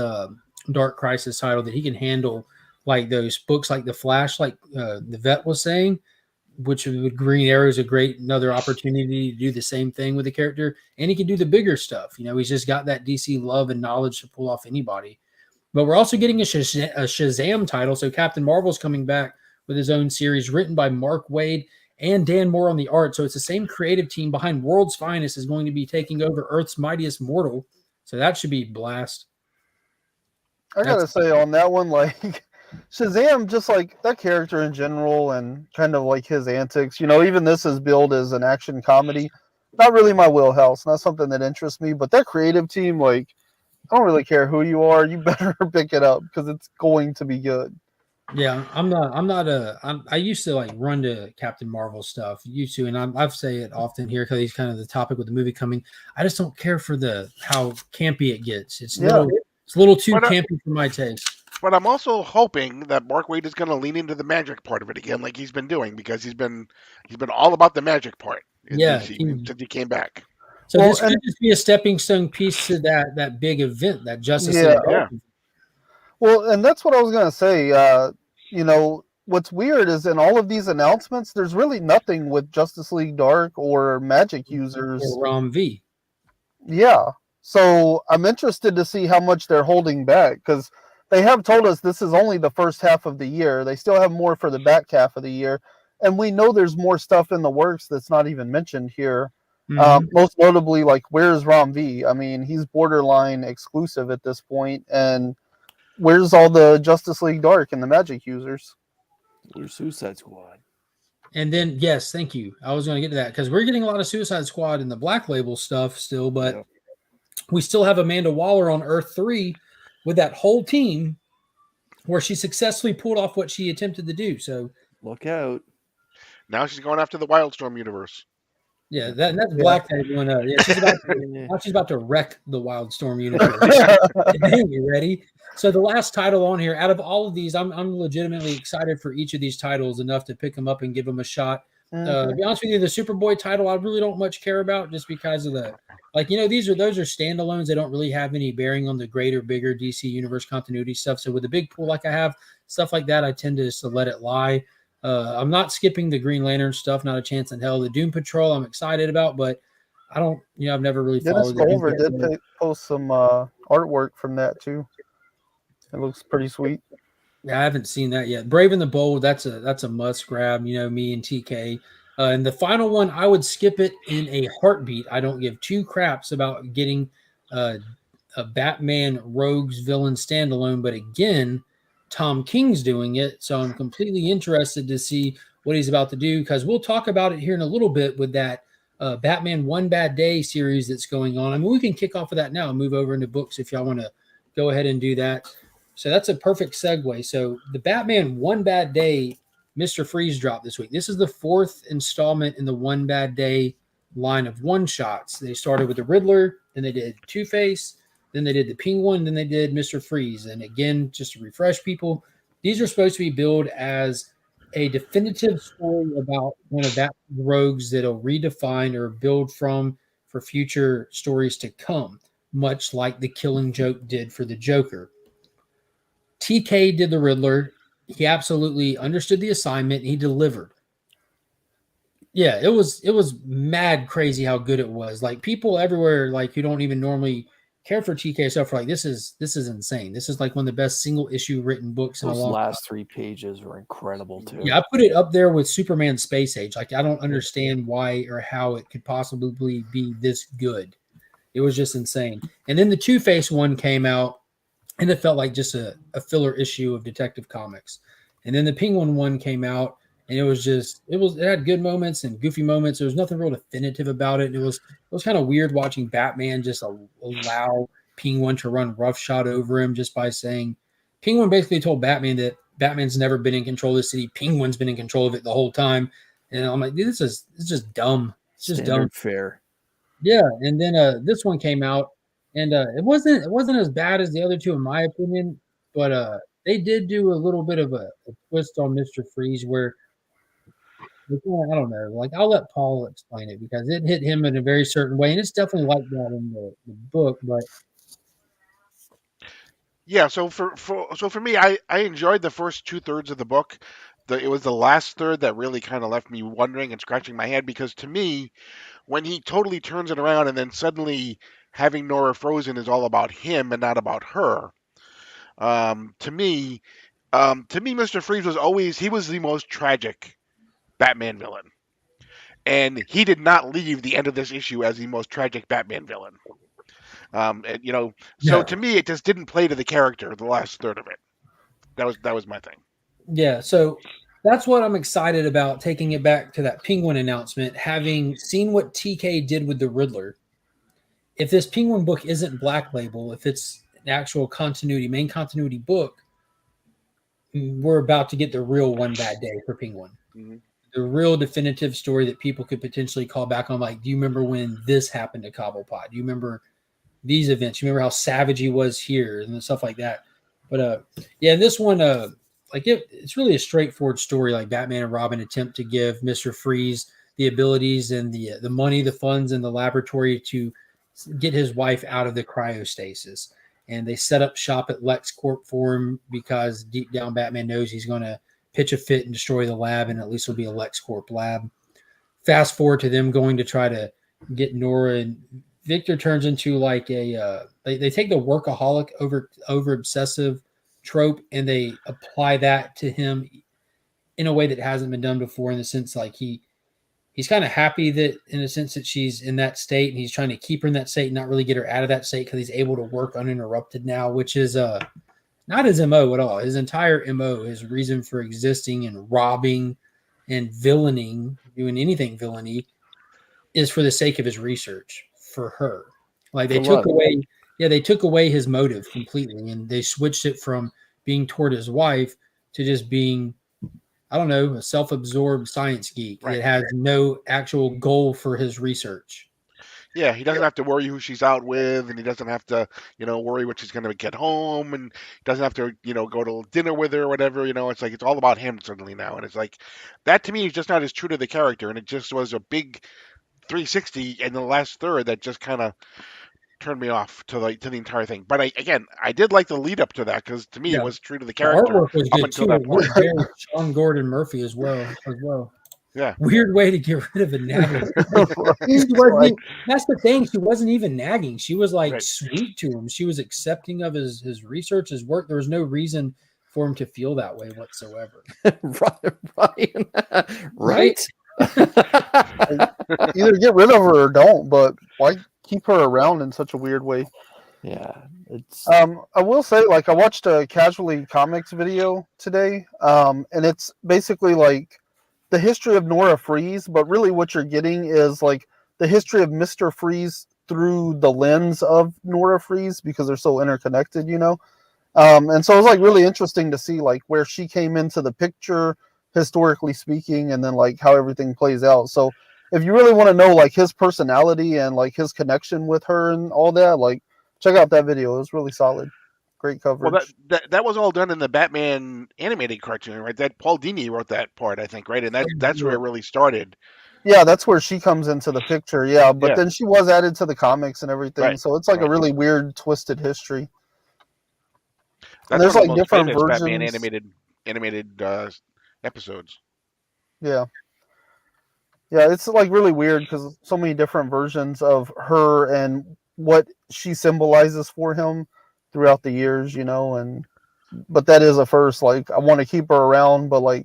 Dark Crisis title that he can handle like those books like The Flash, like the vet was saying, which with Green Arrow is another opportunity to do the same thing with the character. And he can do the bigger stuff. He's just got that DC love and knowledge to pull off anybody. But we're also getting a Shazam title. So Captain Marvel's coming back with his own series written by Mark Waid and Dan Moore on the art. So it's the same creative team behind World's Finest is going to be taking over Earth's Mightiest Mortal. So that should be blast. I got to say on that one, like Shazam, just like that character in general and kind of like his antics, even this is billed as an action comedy. Not really my wheelhouse, not something that interests me, but that creative team, like, I don't really care who you are. You better pick it up because it's going to be good. Yeah, I used to like run to Captain Marvel stuff, used to, and I've say it often here because he's kind of the topic with the movie coming. I just don't care for how campy it gets. It's a little too campy for my taste. But I'm also hoping that Mark Waid is going to lean into the magic part of it again, like he's been doing, because he's been all about the magic part. Since he came back. So this could just be a stepping stone piece to that big event, that Justice League. Yeah. Well, and that's what I was gonna say. You know, what's weird is in all of these announcements, there's really nothing with Justice League Dark or Magic users. Or Rom V. Yeah. So I'm interested to see how much they're holding back because they have told us this is only the first half of the year. They still have more for the back half of the year. And we know there's more stuff in the works that's not even mentioned here. Most notably, like, where's Rom V? I mean, he's borderline exclusive at this point. And where's all the Justice League Dark and the Magic users? Your Suicide Squad. And then, yes, thank you. I was going to get to that because we're getting a lot of Suicide Squad in the Black Label stuff still, but we still have Amanda Waller on Earth 3 with that whole team where she successfully pulled off what she attempted to do. So look out. Now she's going after the Wildstorm universe. Yeah, that's Black Tag going up. Yeah, she's about to wreck the Wildstorm universe. You ready? So the last title on here, out of all of these, I'm legitimately excited for each of these titles enough to pick them up and give them a shot. To be honest with you, the Superboy title I really don't much care about just because of the those are standalones. They don't really have any bearing on the greater, bigger DC universe continuity stuff. So with a big pool like I have, stuff like that, I tend to just to let it lie. I'm not skipping the Green Lantern stuff, not a chance in hell. The Doom Patrol I'm excited about, but I don't, I've never really Dennis followed Culver did post some artwork from that too. It looks pretty sweet. Yeah, I haven't seen that yet. Brave and the Bold, that's a must grab, me and TK. And the final one, I would skip it in a heartbeat. I don't give two craps about getting a Batman Rogues Villain standalone, but again, Tom King's doing it, so I'm completely interested to see what he's about to do because we'll talk about it here in a little bit with that Batman One Bad Day series that's going on. I mean, we can kick off of that now and move over into books if y'all want to go ahead and do that. So that's a perfect segue. So the Batman One Bad Day Mr. Freeze drop this week. This is the fourth installment in the One Bad Day line of one-shots. They started with the Riddler, then they did Two-Face, then they did the Penguin, then they did Mr. Freeze. And again, just to refresh people, these are supposed to be billed as a definitive story about one of Batman's rogues that'll redefine or build from for future stories to come, much like the Killing Joke did for the Joker. TK did the Riddler. He absolutely understood the assignment. He delivered. Yeah, it was mad crazy how good it was. Like people everywhere, like who don't even normally care for TK stuff, are like this is insane. This is like one of the best single issue written books in a long time. Those last 3 pages were incredible too. Yeah, I put it up there with Superman Space Age. Like I don't understand why or how it could possibly be this good. It was just insane. And then the Two-Face one came out, and it felt like just a filler issue of Detective Comics. And then the Penguin one came out, and it had good moments and goofy moments. There was nothing real definitive about it. It was kind of weird watching Batman just allow Penguin to run roughshod over him just by saying Penguin basically told Batman that Batman's never been in control of the city. Penguin's been in control of it the whole time. And I'm like, dude, it's just dumb. It's just dumb. Fair. Yeah. And then this one came out, and it wasn't as bad as the other two in my opinion, but they did do a little bit of a twist on Mr. Freeze where I don't know, like I'll let Paul explain it because it hit him in a very certain way, and it's definitely like that in the book. But yeah, so for me, I enjoyed the first 2/3 of the book. It was the last third that really kind of left me wondering and scratching my head because to me, when he totally turns it around and then suddenly having Nora frozen is all about him and not about her. To me, Mr. Freeze was the most tragic Batman villain, and he did not leave the end of this issue as the most tragic Batman villain. So to me, it just didn't play to the character. The last third of it, that was my thing. Yeah, so that's what I'm excited about. Taking it back to that Penguin announcement, having seen what TK did with the Riddler. If this Penguin book isn't Black Label, if it's an actual main continuity book, we're about to get the real One Bad Day for Penguin. Mm-hmm. The real definitive story that people could potentially call back on. Like, do you remember when this happened to Cobblepot? Do you remember these events? You remember how savage he was here and stuff like that? But yeah, this one, it's really a straightforward story. Like Batman and Robin attempt to give Mr. Freeze the abilities and the money, the funds, and the laboratory to get his wife out of the cryostasis. and they set up shop at LexCorp for him because deep down Batman knows he's going to pitch a fit and destroy the lab, and at least it'll be a LexCorp lab. Fast forward to them going to try to get Nora, and Victor turns into like a they take the workaholic over obsessive trope and they apply that to him in a way that hasn't been done before, in the sense like he's kind of happy that in a sense that she's in that state, and he's trying to keep her in that state and not really get her out of that state because he's able to work uninterrupted now, which is not his MO at all. His entire MO, his reason for existing and robbing and villaining, doing anything villainy, is for the sake of his research for her. Like they took away his motive completely, and they switched it from being toward his wife to just being, I don't know, a self-absorbed science geek that has no actual goal for his research. Yeah, he doesn't have to worry who she's out with, and he doesn't have to, worry what she's going to get home, and he doesn't have to, go to dinner with her or whatever. It's like it's all about him suddenly now, and it's like that to me is just not as true to the character, and it just was a big 360 in the last third that just kind of turned me off to the entire thing. But I did like the lead up to that, because to me it was true to the character. The artwork was up good until too. that point. Very Sean Gordon Murphy as well. Yeah. Weird way to get rid of a nagging. That's the thing. She wasn't even nagging. She was like sweet to him. She was accepting of his research, his work. There was no reason for him to feel that way whatsoever. Right? Either get rid of her or don't, but why keep her around in such a weird way? Yeah, it's. I will say, like, I watched a Casually Comics video today, and it's basically like the history of Nora Freeze, but really what you're getting is like the history of Mr. Freeze through the lens of Nora Freeze, because they're so interconnected, and so it was like really interesting to see like where she came into the picture historically speaking, and then like how everything plays out. So if you really want to know like his personality and like his connection with her and all that, like check out that video. It was really solid. Great coverage. Well, that was all done in the Batman animated cartoon, right? That Paul Dini wrote that part, I think, right? And that's where it really started. Yeah, that's where she comes into the picture. Yeah, but then she was added to the comics and everything, right. So it's like a really weird, twisted history. That's and there's like different versions. Batman animated episodes. Yeah, it's like really weird because so many different versions of her and what she symbolizes for him throughout the years, but that is a first. Like, I want to keep her around, but like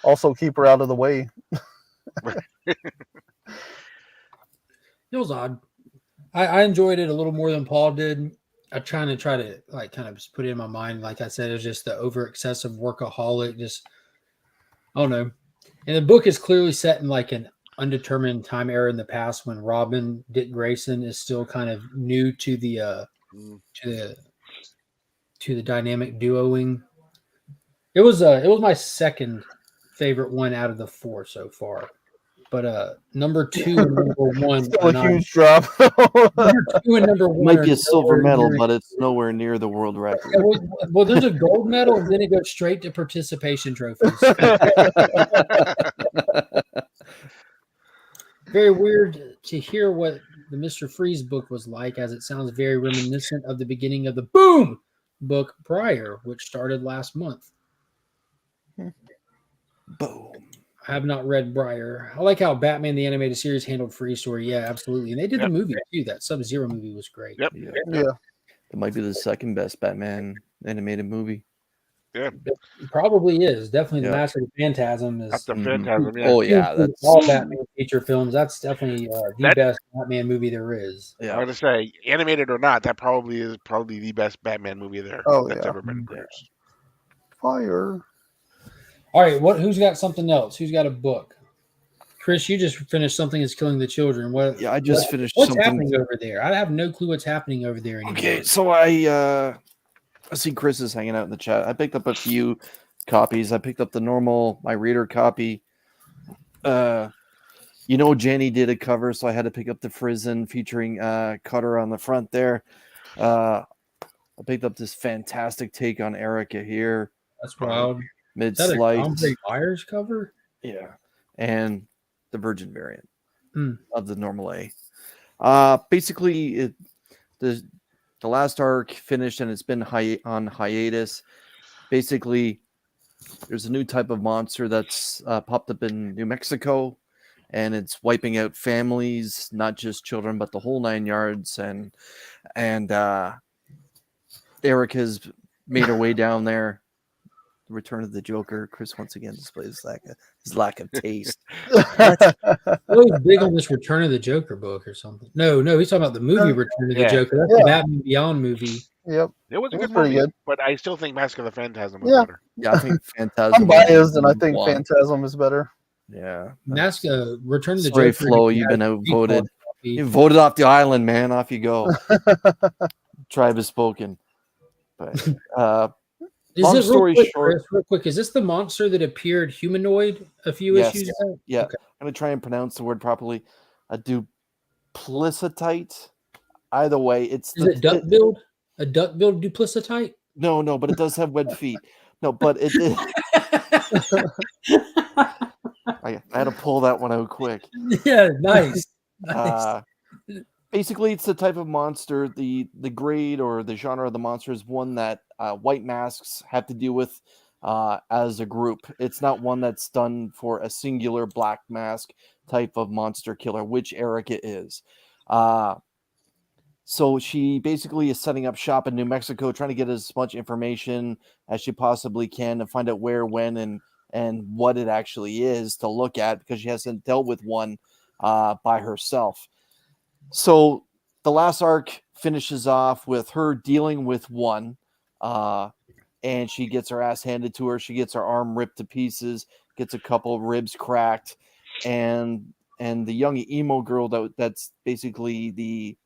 also keep her out of the way. It was odd. I enjoyed it a little more than Paul did. I try to like kind of just put it in my mind. Like I said, it's just the over excessive workaholic. Just, I don't know. And the book is clearly set in like an undetermined time era in the past when Robin Dick Grayson is still kind of new to the dynamic duoing. It was my second favorite one out of the 4 so far. But number 2 and number 1 still a huge drop. Number 2 and number 1 might be a silver medal, but it's nowhere near the world record. Well, there's a gold medal, and then it goes straight to participation trophies. Very weird to hear what the Mr. Freeze book was like, as it sounds very reminiscent of the beginning of the Boom book prior, which started last month. Boom. I have not read Briar. I like how Batman the Animated Series handled Freeze story. Yeah, absolutely. And they did the movie too. That Sub-Zero movie was great. Yep. Yeah. It might be the second best Batman animated movie. Yeah. It probably is. Definitely the Master of the Phantasm is. That's the Phantasm, yeah. Oh yeah, that's all Batman feature films. That's definitely the best Batman movie there is. Yeah. I'm gonna say, animated or not, that probably is the best Batman movie that's ever been produced. Fire. All right, who's got something else? Who's got a book? Chris, you just finished Something Is Killing the Children. I just finished what's something. happening over there? I have no clue what's happening over there anymore. Okay, so I see Chris is hanging out in the chat. I picked up a few copies. I picked up the normal, my reader copy. Jenny did a cover, so I had to pick up the Frizen featuring Cutter on the front there. I picked up this fantastic take on Erica here. That's wild. Mid-slice. Is that a Andre Myers cover? Yeah. And the Virgin variant of the normal A. Basically, the the last arc finished and it's been on hiatus. Basically, there's a new type of monster that's popped up in New Mexico, and it's wiping out families, not just children, but the whole 9 yards. And Eric has made her way down there. The Return of the Joker. Chris once again displays his lack of taste. Really big on this Return of the Joker book or something. No, he's talking about the movie Return of the Joker. That's the Batman Beyond movie. Yep. It was a good pretty movie, good. but I still think Mask of the Phantasm was better. Yeah, I think Phantasm. I'm biased, and I think Phantasm is better. Yeah. Mask Return of the Sorry, Joker. Flo, you've been outvoted. You voted off the island, man. Off you go. Tribe has spoken. But long story short, real quick, is this the monster that appeared humanoid a few issues ago? Yeah. Okay. I'm gonna try and pronounce the word properly. A duplicitite. Either way, it's it duck-billed? A duck-billed duplicitite? No, but it does have webbed feet. No, but it I had to pull that one out quick. Yeah, nice. Basically, it's the type of monster, the grade or the genre of the monster is one that white masks have to deal with as a group. It's not one that's done for a singular black mask type of monster killer, which Erica is. So she basically is setting up shop in New Mexico, trying to get as much information as she possibly can to find out where, when, and what it actually is to look at, because she hasn't dealt with one by herself. So the last arc finishes off with her dealing with one, and she gets her ass handed to her. She gets her arm ripped to pieces, gets a couple ribs cracked, and the young emo girl that's basically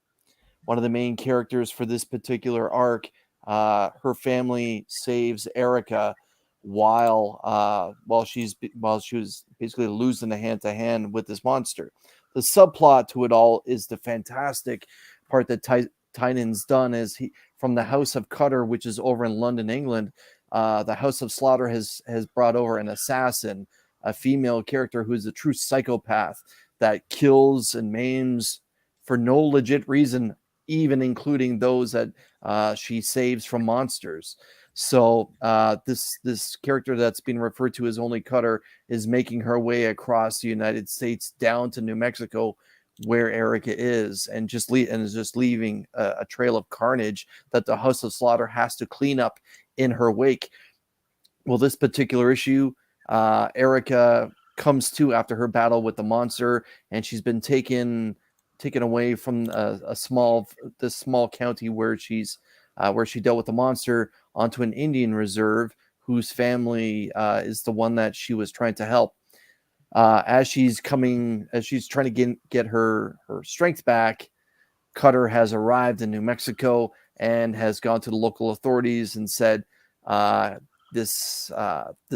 one of the main characters for this particular arc. Her family saves Erica while she was basically losing a hand-to-hand with this monster. The subplot to it all is the fantastic part that Tynan's done is from the House of Cutter, which is over in London, England. The House of Slaughter has brought over an assassin, a female character who's a true psychopath that kills and maims for no legit reason, even including those that she saves from monsters. So this character that's being referred to as Only Cutter is making her way across the United States down to New Mexico, where Erica is, and is just leaving a trail of carnage that the House of Slaughter has to clean up in her wake. Well, this particular issue, Erica comes to after her battle with the monster, and she's been taken away from this small county where she dealt with the monster onto an Indian reserve whose family is the one that she was trying to help. As she's trying to get her strength back, Cutter has arrived in New Mexico and has gone to the local authorities and said, this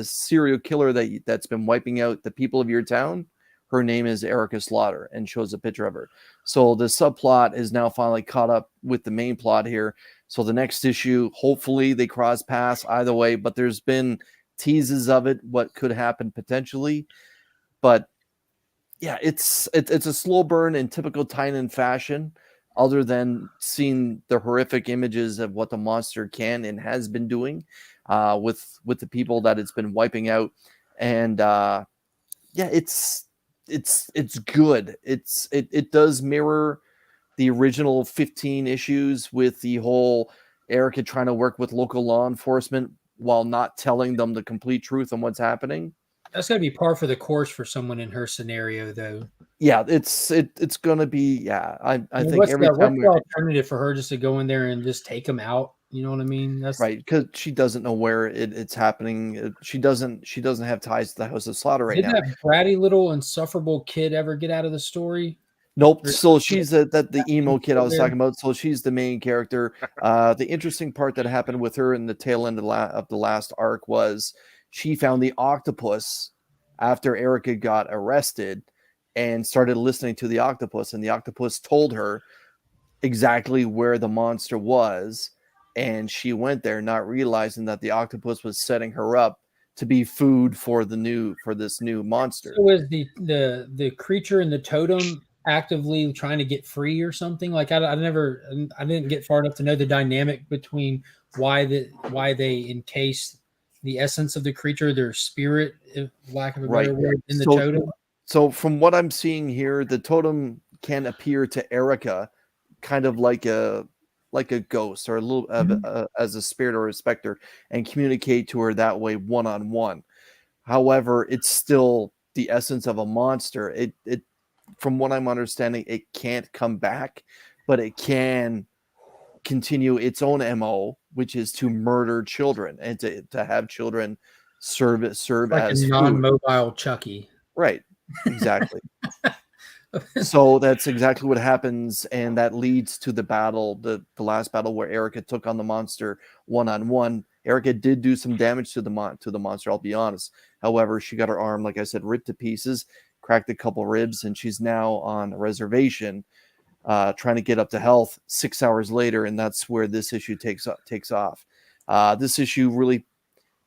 serial killer that's been wiping out the people of your town, her name is Erica Slaughter, and shows a picture of her. So the subplot is now finally caught up with the main plot here. So the next issue, hopefully they cross paths either way, but there's been teases of it, what could happen potentially. But yeah, it's a slow burn in typical Tynan fashion, other than seeing the horrific images of what the monster can and has been doing with the people that it's been wiping out. And it's good. It does mirror the original 15 issues with the whole Erica trying to work with local law enforcement while not telling them the complete truth on what's happening. That's got to be par for the course for someone in her scenario, though. Yeah, it's gonna be. Yeah, I think what's every time the alternative for her just to go in there and just take them out? You know what I mean? That's right, because she doesn't know where it's happening. She doesn't have ties to the House of Slaughter right now. Did that bratty little insufferable kid ever get out of the story? Nope. So she's the emo kid I was talking about. So she's the main character. The interesting part that happened with her in the tail end of the last arc was she found the octopus after Erica got arrested and started listening to the octopus, and the octopus told her exactly where the monster was, and she went there not realizing that the octopus was setting her up to be food for this new monster. So is the creature in the totem actively trying to get free or something? Like I didn't get far enough to know the dynamic between why they encase the essence of the creature, their spirit, if lack of a better word, in the totem. So from what I'm seeing here, the totem can appear to Erica kind of like a ghost or a little as a spirit or a specter, and communicate to her that way one-on-one. However, it's still the essence of a monster. It from what I'm understanding, it can't come back, but it can continue its own MO, which is to murder children and to have children serve Like as a food. non-mobile Chucky. Right. Exactly. So that's exactly what happens, and that leads to the battle, the last battle where Erica took on the monster one-on-one. Erica did do some damage to the monster, I'll be honest. However, she got her arm, like I said, ripped to pieces, cracked a couple ribs, and she's now on a reservation trying to get up to health 6 hours later, and that's where this issue takes off. This issue really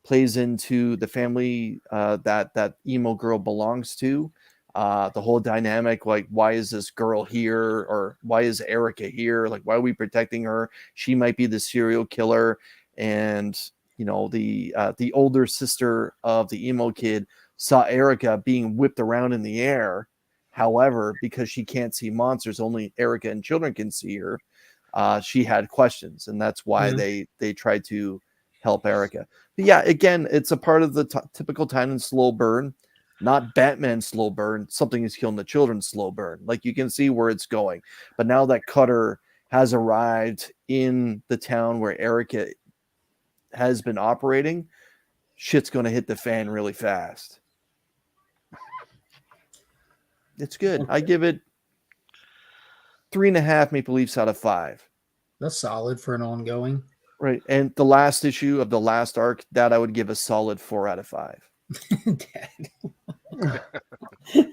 plays into the family that emo girl belongs to. The whole dynamic, like, why is this girl here, or why is Erica here? Like, why are we protecting her? She might be the serial killer. And the older sister of the emo kid saw Erica being whipped around in the air. However, because she can't see monsters, only Erica and children can see her. She had questions, and that's why they tried to help Erica. But yeah, again, it's a part of the typical time and slow burn. Not Batman slow burn, something is killing the children slow burn. Like, you can see where it's going. But now that Cutter has arrived in the town where Erica has been operating, shit's going to hit the fan really fast. It's good. I give it 3.5 Maple Leafs out of 5. That's solid for an ongoing. Right. And the last issue of the last arc, that I would give a solid 4 out of 5.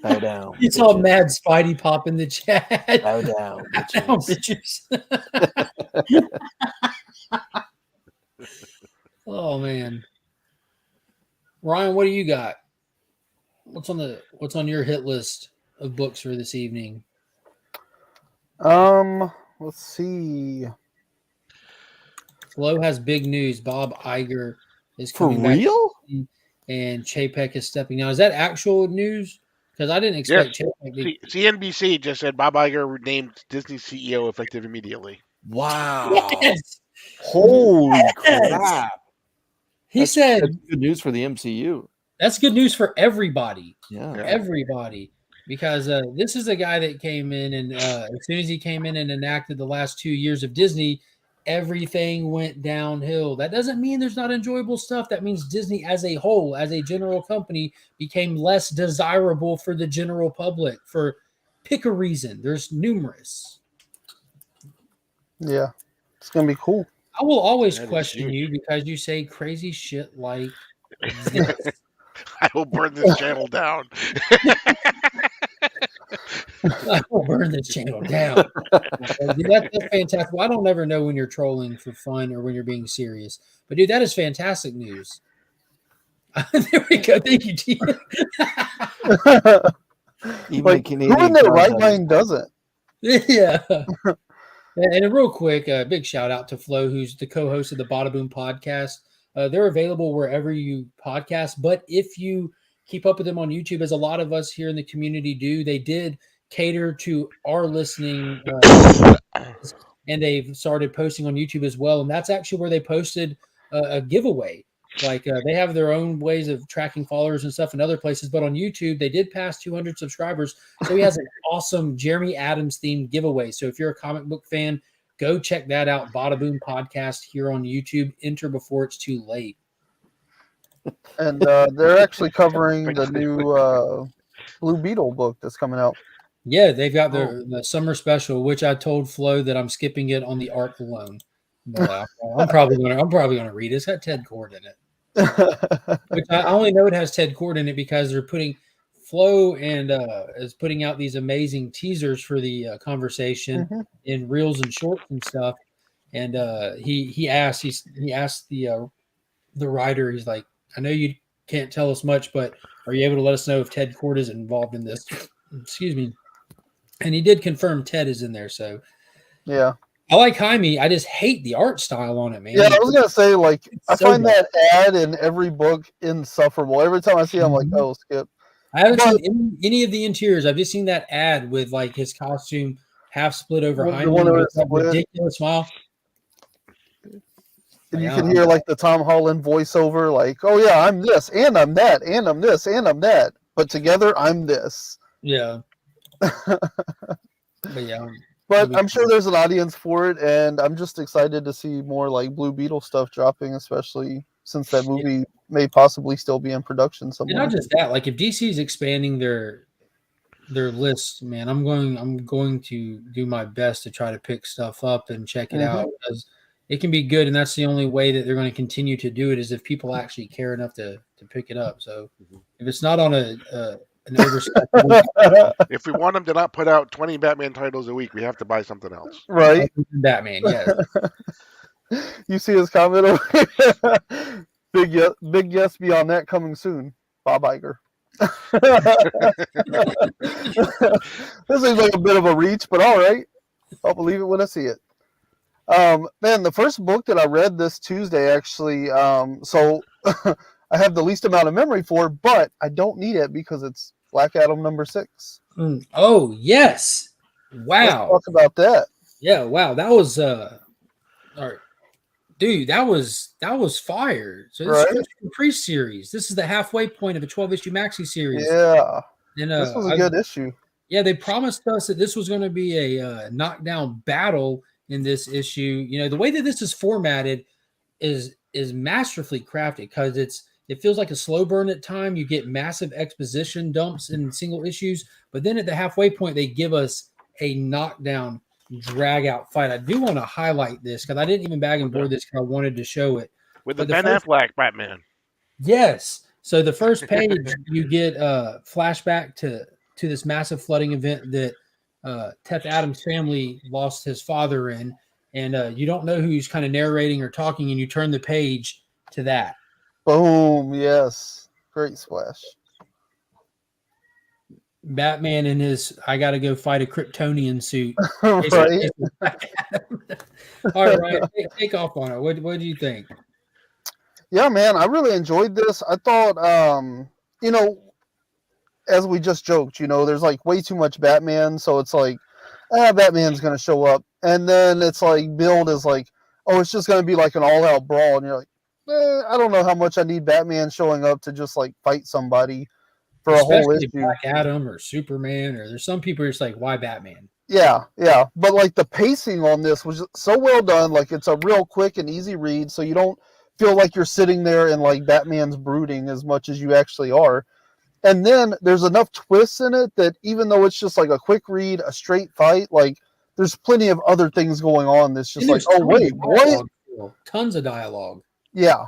Bow down. You saw Mad Spidey pop in the chat. Bow down, bitches. Oh man, Ryan, what do you got? What's on your hit list of books for this evening? Let's see. Flo has big news. Bob Iger is for coming real, back, and Chapek is stepping down. Is that actual news? Because I didn't expect Chapek. CNBC just said Bob Iger named Disney CEO effective immediately. Wow! Yes. Holy crap! He said that's good news for the MCU. That's good news for everybody. Yeah. Everybody. Because this is a guy that came in, and as soon as he came in and enacted the last 2 years of Disney, everything went downhill. That doesn't mean there's not enjoyable stuff. That means Disney as a whole, as a general company, became less desirable for the general public for pick a reason. There's numerous. Yeah, it's going to be cool. I will always question you because you say crazy shit like this. I will burn this channel down. I will burn this channel down. Dude, that's fantastic. Well, I don't ever know when you're trolling for fun or when you're being serious. But, dude, that is fantastic news. There we go. Thank you, T. Like, who in their right mind doesn't? Yeah. And real quick, a big shout out to Flo, who's the co-host of the Bada Boom podcast. They're available wherever you podcast. But if you keep up with them on YouTube, as a lot of us here in the community do, they did cater to our listening, and they've started posting on YouTube as well. And that's actually where they posted a giveaway. Like they have their own ways of tracking followers and stuff in other places, but on YouTube they did pass 200 subscribers. So he has an awesome Jeremy Adams themed giveaway. So if you're a comic book fan, go check that out. Bada Boom podcast here on YouTube. Enter before it's too late. And they're actually covering the new Blue Beetle book that's coming out. Yeah, they've got the summer special, which I told Flo that I'm skipping it on the art alone. But I'm probably gonna read it. It's got Ted Cord in it. Which I only know it has Ted Cord in it because they're putting Flo and is putting out these amazing teasers for the conversation in reels and shorts and stuff. And he asked the writer, he's like, I know you can't tell us much, but are you able to let us know if Ted Cord is involved in this? Excuse me. And he did confirm Ted is in there. So Yeah. I like Jaime. I just hate the art style on it, man. Yeah, I was gonna say, like, I so find bad. that ad in every book insufferable. Every time I see it, I'm like, oh, skip. I haven't But- seen any of the interiors. I've just seen that ad with like his costume half split over The Jaime one where with it's that split. ridiculous smile. And Like, you I can don't hear know. like the Tom Holland voiceover, like, "Oh yeah, I'm this, and I'm that, and I'm this, and I'm that, but together I'm this." Yeah. But yeah. But I'm sure there's an audience for it, and I'm just excited to see more like Blue Beetle stuff dropping, especially since that movie may possibly still be in production And somewhere. not just that, like if DC is expanding their list, man, I'm going to do my best to try to pick stuff up and check it out because it can be good, and that's the only way that they're going to continue to do it is if people actually care enough to pick it up. So if it's not on an overspec, If we want them to not put out 20 Batman titles a week, we have to buy something else. Right? Batman, yes. You see his comment over here? Big yes beyond that coming soon. Bob Iger. This seems like a bit of a reach, but all right. I'll believe it when I see it. Man, the first book that I read this Tuesday, actually, so I have the least amount of memory for, but I don't need it because it's Black Adam #6. Oh yes! Wow. Let's talk about that. Yeah, wow. That was all right. Dude, that was fire. So this is the pre-series. This is the halfway point of a 12-issue maxi series. Yeah. And this was a good issue. Yeah, they promised us that this was going to be a knockdown battle in this issue. You know, the way that this is formatted is masterfully crafted because it feels like a slow burn at time. You get massive exposition dumps in single issues, but then at the halfway point, they give us a knockdown drag out fight. I do want to highlight this because I didn't even bag and board this because I wanted to show it. With the Ben Affleck Batman. Yes. So the first page, you get a flashback to this massive flooding event that Teth Adams' family lost his father in. And you don't know who's kind of narrating or talking, and you turn the page to that. Boom. Yes. Great splash. Batman in his I got to go fight a Kryptonian suit. Right. All right, Ryan, take off on it. What do you think? Yeah, man, I really enjoyed this. I thought, you know, as we just joked, you know, there's like way too much Batman. So it's like, Batman's going to show up. And then it's like, build is like, oh, it's just going to be like an all out brawl. And you're like, I don't know how much I need Batman showing up to just like fight somebody for a whole issue. Black Adam or Superman, or there's some people who are just like, why Batman? Yeah. But like the pacing on this was so well done. Like it's a real quick and easy read. So you don't feel like you're sitting there and like Batman's brooding as much as you actually are. And then there's enough twists in it that even though it's just like a quick read, a straight fight, like there's plenty of other things going on that's just like, oh wait, what? Tons of dialogue. Yeah.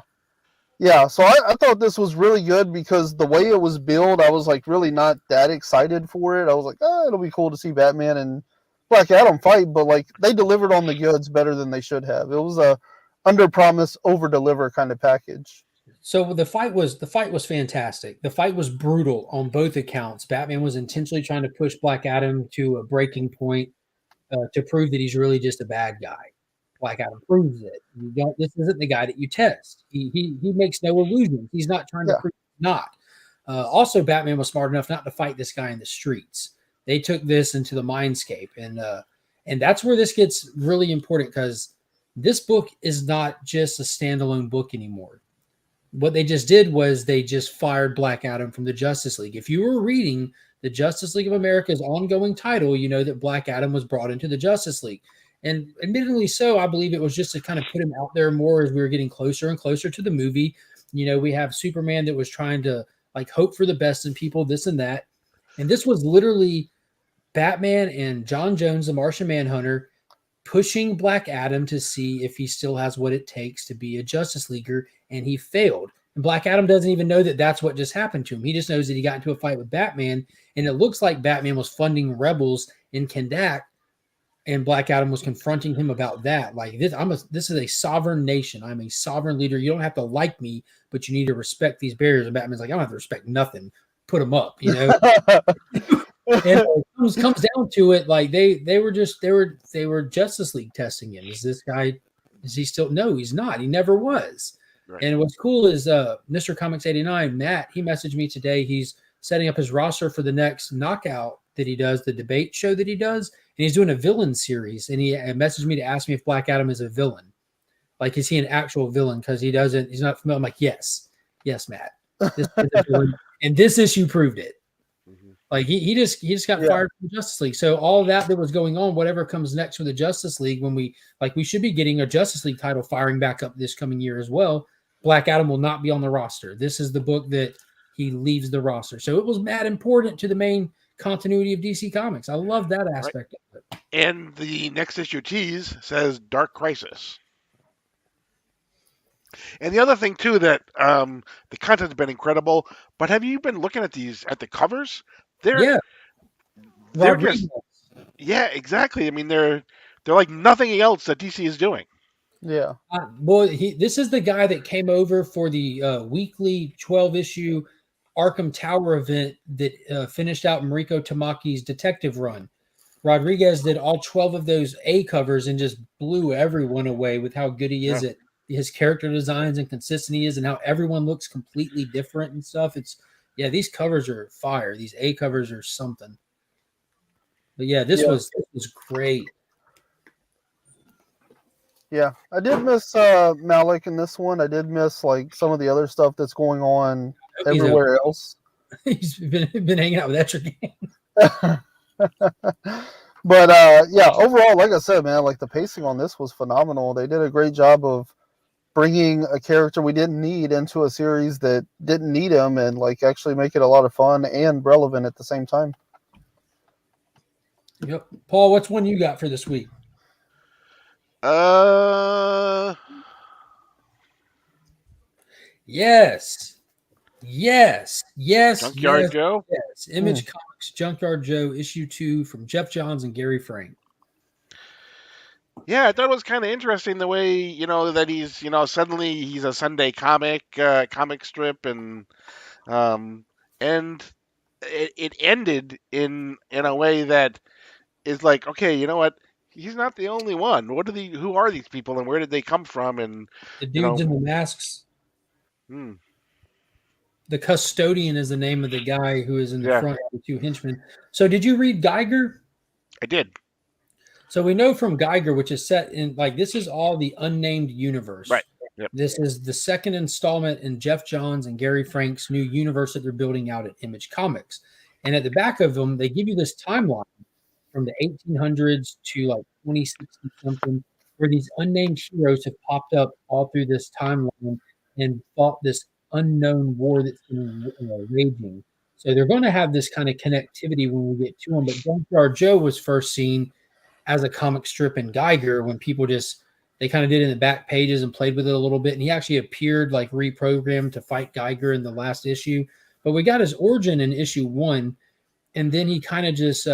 So I thought this was really good because the way it was billed, I was like really not that excited for it. I was like, it'll be cool to see Batman and Black Adam fight, but like they delivered on the goods better than they should have. It was a under promise, over deliver kind of package. So the fight was fantastic. The fight was brutal on both accounts. Batman was intentionally trying to push Black Adam to a breaking point to prove that he's really just a bad guy. Black Adam proves it. This isn't the guy that you test. He makes no illusions. He's not trying to prove he's not. Also, Batman was smart enough not to fight this guy in the streets. They took this into the mindscape, and that's where this gets really important because this book is not just a standalone book anymore. What they just did was they just fired Black Adam from the Justice League. If you were reading the Justice League of America's ongoing title, you know that Black Adam was brought into the Justice League. And admittedly so, I believe it was just to kind of put him out there more as we were getting closer and closer to the movie. You know, we have Superman that was trying to like hope for the best in people, this and that. And this was literally Batman and John Jones, the Martian Manhunter, pushing Black Adam to see if he still has what it takes to be a Justice Leaguer, and he failed. And Black Adam doesn't even know that that's what just happened to him. He just knows that he got into a fight with Batman, and it looks like Batman was funding rebels in Kandak, and Black Adam was confronting him about that. Like this is a sovereign nation. I'm a sovereign leader. You don't have to like me, but you need to respect these barriers. And Batman's like, I don't have to respect nothing. Put them up, you know. And it comes down to it, like they were Justice League testing him. Is this guy? Is he still? No, he's not. He never was. Right. And what's cool is Mr. Comics 89, Matt. He messaged me today. He's setting up his roster for the next Knockout that he does, the debate show that he does, and he's doing a villain series. And he messaged me to ask me if Black Adam is a villain. Like, is he an actual villain? Because he's not familiar. I'm like, yes, Matt. This is a villain, and this issue proved it. Like he just got fired from the Justice League. So all that was going on, whatever comes next for the Justice League, when we should be getting a Justice League title firing back up this coming year as well. Black Adam will not be on the roster. This is the book that he leaves the roster. So it was mad important to the main continuity of DC Comics. I love that aspect of it. And the next issue tease says Dark Crisis. And the other thing too, that the content's been incredible. But have you been looking at the covers? They're just, exactly. I mean, they're like nothing else that DC is doing. Yeah. This is the guy that came over for the weekly 12-issue Arkham Tower event that finished out Mariko Tamaki's detective run. Rodriguez did all 12 of those A covers and just blew everyone away with how good he is at his character designs and consistent he is, and how everyone looks completely different and stuff. These covers are fire. These A covers are something. But this was great. Yeah, I did miss Malik in this one. I did miss like some of the other stuff that's going on everywhere else. He's been hanging out with Etrigan. But overall, like I said, man, like the pacing on this was phenomenal. They did a great job of bringing a character we didn't need into a series that didn't need him, and like actually make it a lot of fun and relevant at the same time. Yep. Paul, what's one you got for this week? Yes. Junkyard Joe? Yes. Image Comics Junkyard Joe issue 2 from Jeff Johns and Gary Frank. Yeah, I thought it was kind of interesting the way, that he's, suddenly he's a Sunday comic strip, and it ended in a way that is like, okay, you know what? He's not the only one. Who are these people, and where did they come from? And the dudes in the masks. The Custodian is the name of the guy who is in the front of the two henchmen. So did you read Geiger? I did. So we know from Geiger, which is set in, like, this is all the unnamed universe. Right. Yep. This is the second installment in Jeff Johns and Gary Frank's new universe that they're building out at Image Comics. And at the back of them, they give you this timeline from the 1800s to like 2060 something, where these unnamed heroes have popped up all through this timeline and fought this unknown war that's been raging. So they're going to have this kind of connectivity when we get to them. But Junkyard Joe was first seen as a comic strip in Geiger, when people they kind of did it in the back pages and played with it a little bit. And he actually appeared like reprogrammed to fight Geiger in the last issue. But we got his origin in issue 1. And then he kind of just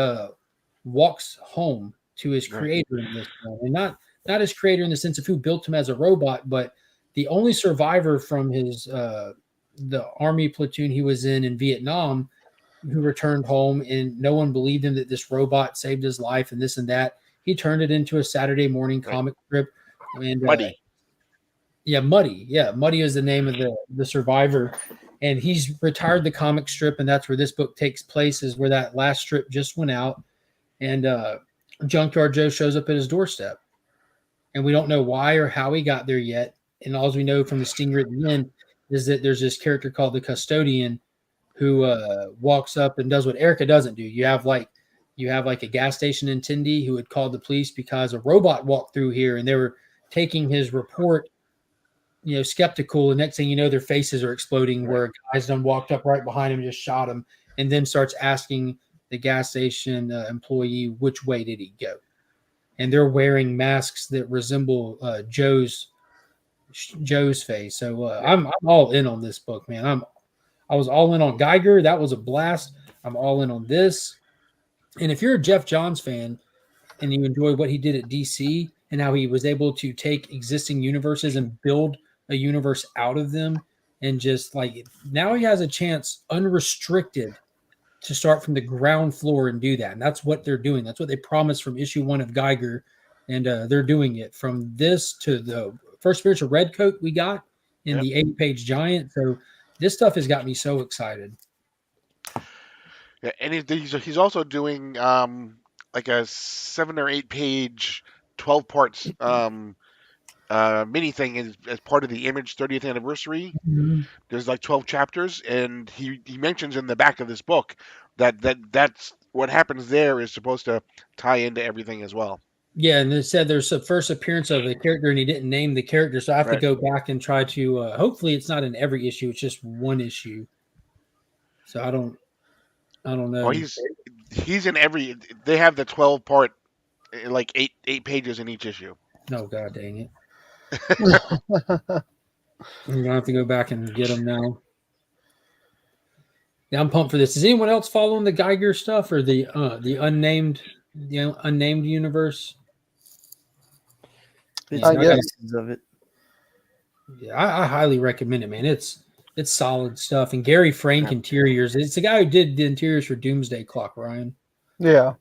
walks home to his creator in this one. And not his creator in the sense of who built him as a robot, but the only survivor from his the army platoon he was in Vietnam, who returned home, and no one believed him that this robot saved his life and this and that. He turned it into a Saturday morning comic strip. And Muddy. Muddy. Yeah, Muddy is the name of the survivor. And he's retired the comic strip, and that's where this book takes place, is where that last strip just went out. And Junkyard Joe shows up at his doorstep. And we don't know why or how he got there yet. And all we know from the stinger at the end is that there's this character called the Custodian who walks up and does what Erica doesn't do. You have like a gas station attendee who had called the police because a robot walked through here, and they were taking his report, skeptical. And next thing you know, their faces are exploding, where a guy's done walked up right behind him and just shot him, and then starts asking the gas station employee which way did he go. And they're wearing masks that resemble Joe's face. So I'm all in on this book, man. I was all in on Geiger. That was a blast. I'm all in on this. And if you're a Jeff Johns fan and you enjoy what he did at DC and how he was able to take existing universes and build a universe out of them, and just like now he has a chance unrestricted to start from the ground floor and do that. And that's what they're doing. That's what they promised from issue 1 of Geiger. And they're doing it from this to the first appearance of Redcoat we got in the 8-page Giant. So this stuff has got me so excited. Yeah, and he's also doing like a 7 or 8 page, 12 parts mini thing as part of the Image 30th anniversary. Mm-hmm. There's like 12 chapters, and he mentions in the back of this book that's what happens there is supposed to tie into everything as well. Yeah, and it said there's a first appearance of a character, and he didn't name the character, so I have to go back and try to. Hopefully, it's not in every issue; it's just one issue. So I don't know. Oh, he's in every. They have the 12 part, like eight pages in each issue. Oh God, dang it! I'm gonna have to go back and get them now. Yeah, I'm pumped for this. Is anyone else following the Geiger stuff or the unnamed universe? Bits and guess. pieces of it. Yeah, I highly recommend it, man. It's solid stuff. And Gary Frank interiors. It's the guy who did the interiors for Doomsday Clock, Ryan. Yeah.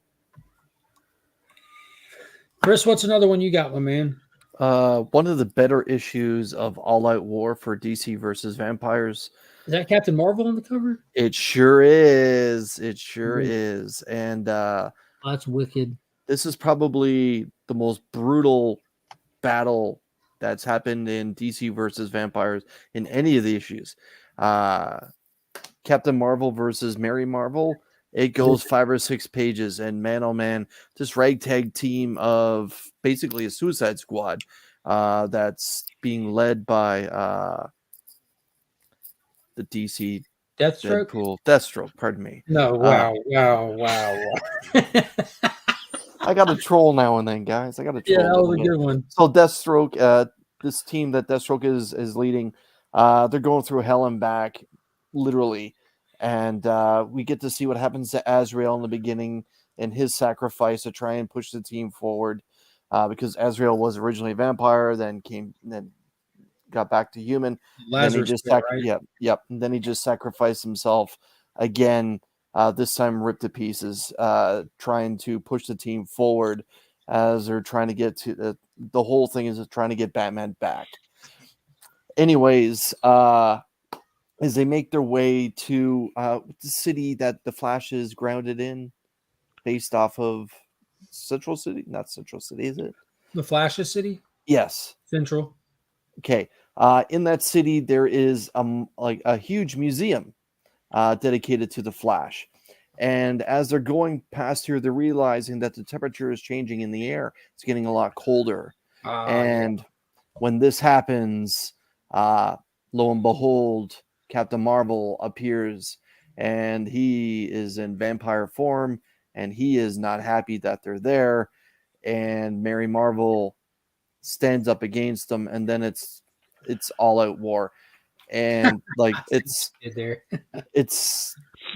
Chris, what's another one you got, my man? One of the better issues of All Out War for DC versus Vampires. Is that Captain Marvel on the cover? It sure is. It sure is. And that's wicked. This is probably the most brutal battle that's happened in DC versus Vampires in any of the issues. Captain Marvel versus Mary Marvel. It goes 5 or 6 pages, and man, oh man, this ragtag team of basically a Suicide Squad that's being led by the DC Deathstroke, pardon me. No, wow. I got a troll now and then, guys. I got a troll. Yeah, that was a good one. So Deathstroke, this team that Deathstroke is leading, they're going through hell and back, literally. And we get to see what happens to Azrael in the beginning and his sacrifice to try and push the team forward. Because Azrael was originally a vampire, then got back to human. Lazarus, And then he just sacrificed himself again. This time ripped to pieces, trying to push the team forward as they're trying to get to the whole thing is trying to get Batman back. Anyways, as they make their way to the city that the Flash is grounded in, based off of Central City, not Central City, is it? The Flash's city? Yes. Central. Okay. In that city, there is like a huge museum dedicated to the Flash. And as they're going past here, they're realizing that the temperature is changing in the air. It's getting a lot colder. When this happens, lo and behold, Captain Marvel appears, and he is in vampire form, and he is not happy that they're there. And Mary Marvel stands up against them, and then it's all out war. And like it's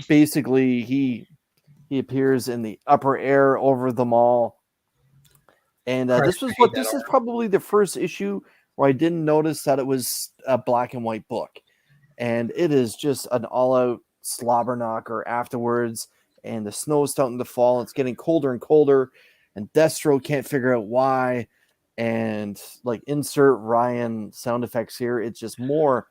basically he appears in the upper air over them all. And this is probably the first issue where I didn't notice that it was a black and white book. And it is just an all-out slobber knocker afterwards. And the snow is starting to fall. It's getting colder and colder. And Deathstroke can't figure out why. And like insert Ryan sound effects here. It's just more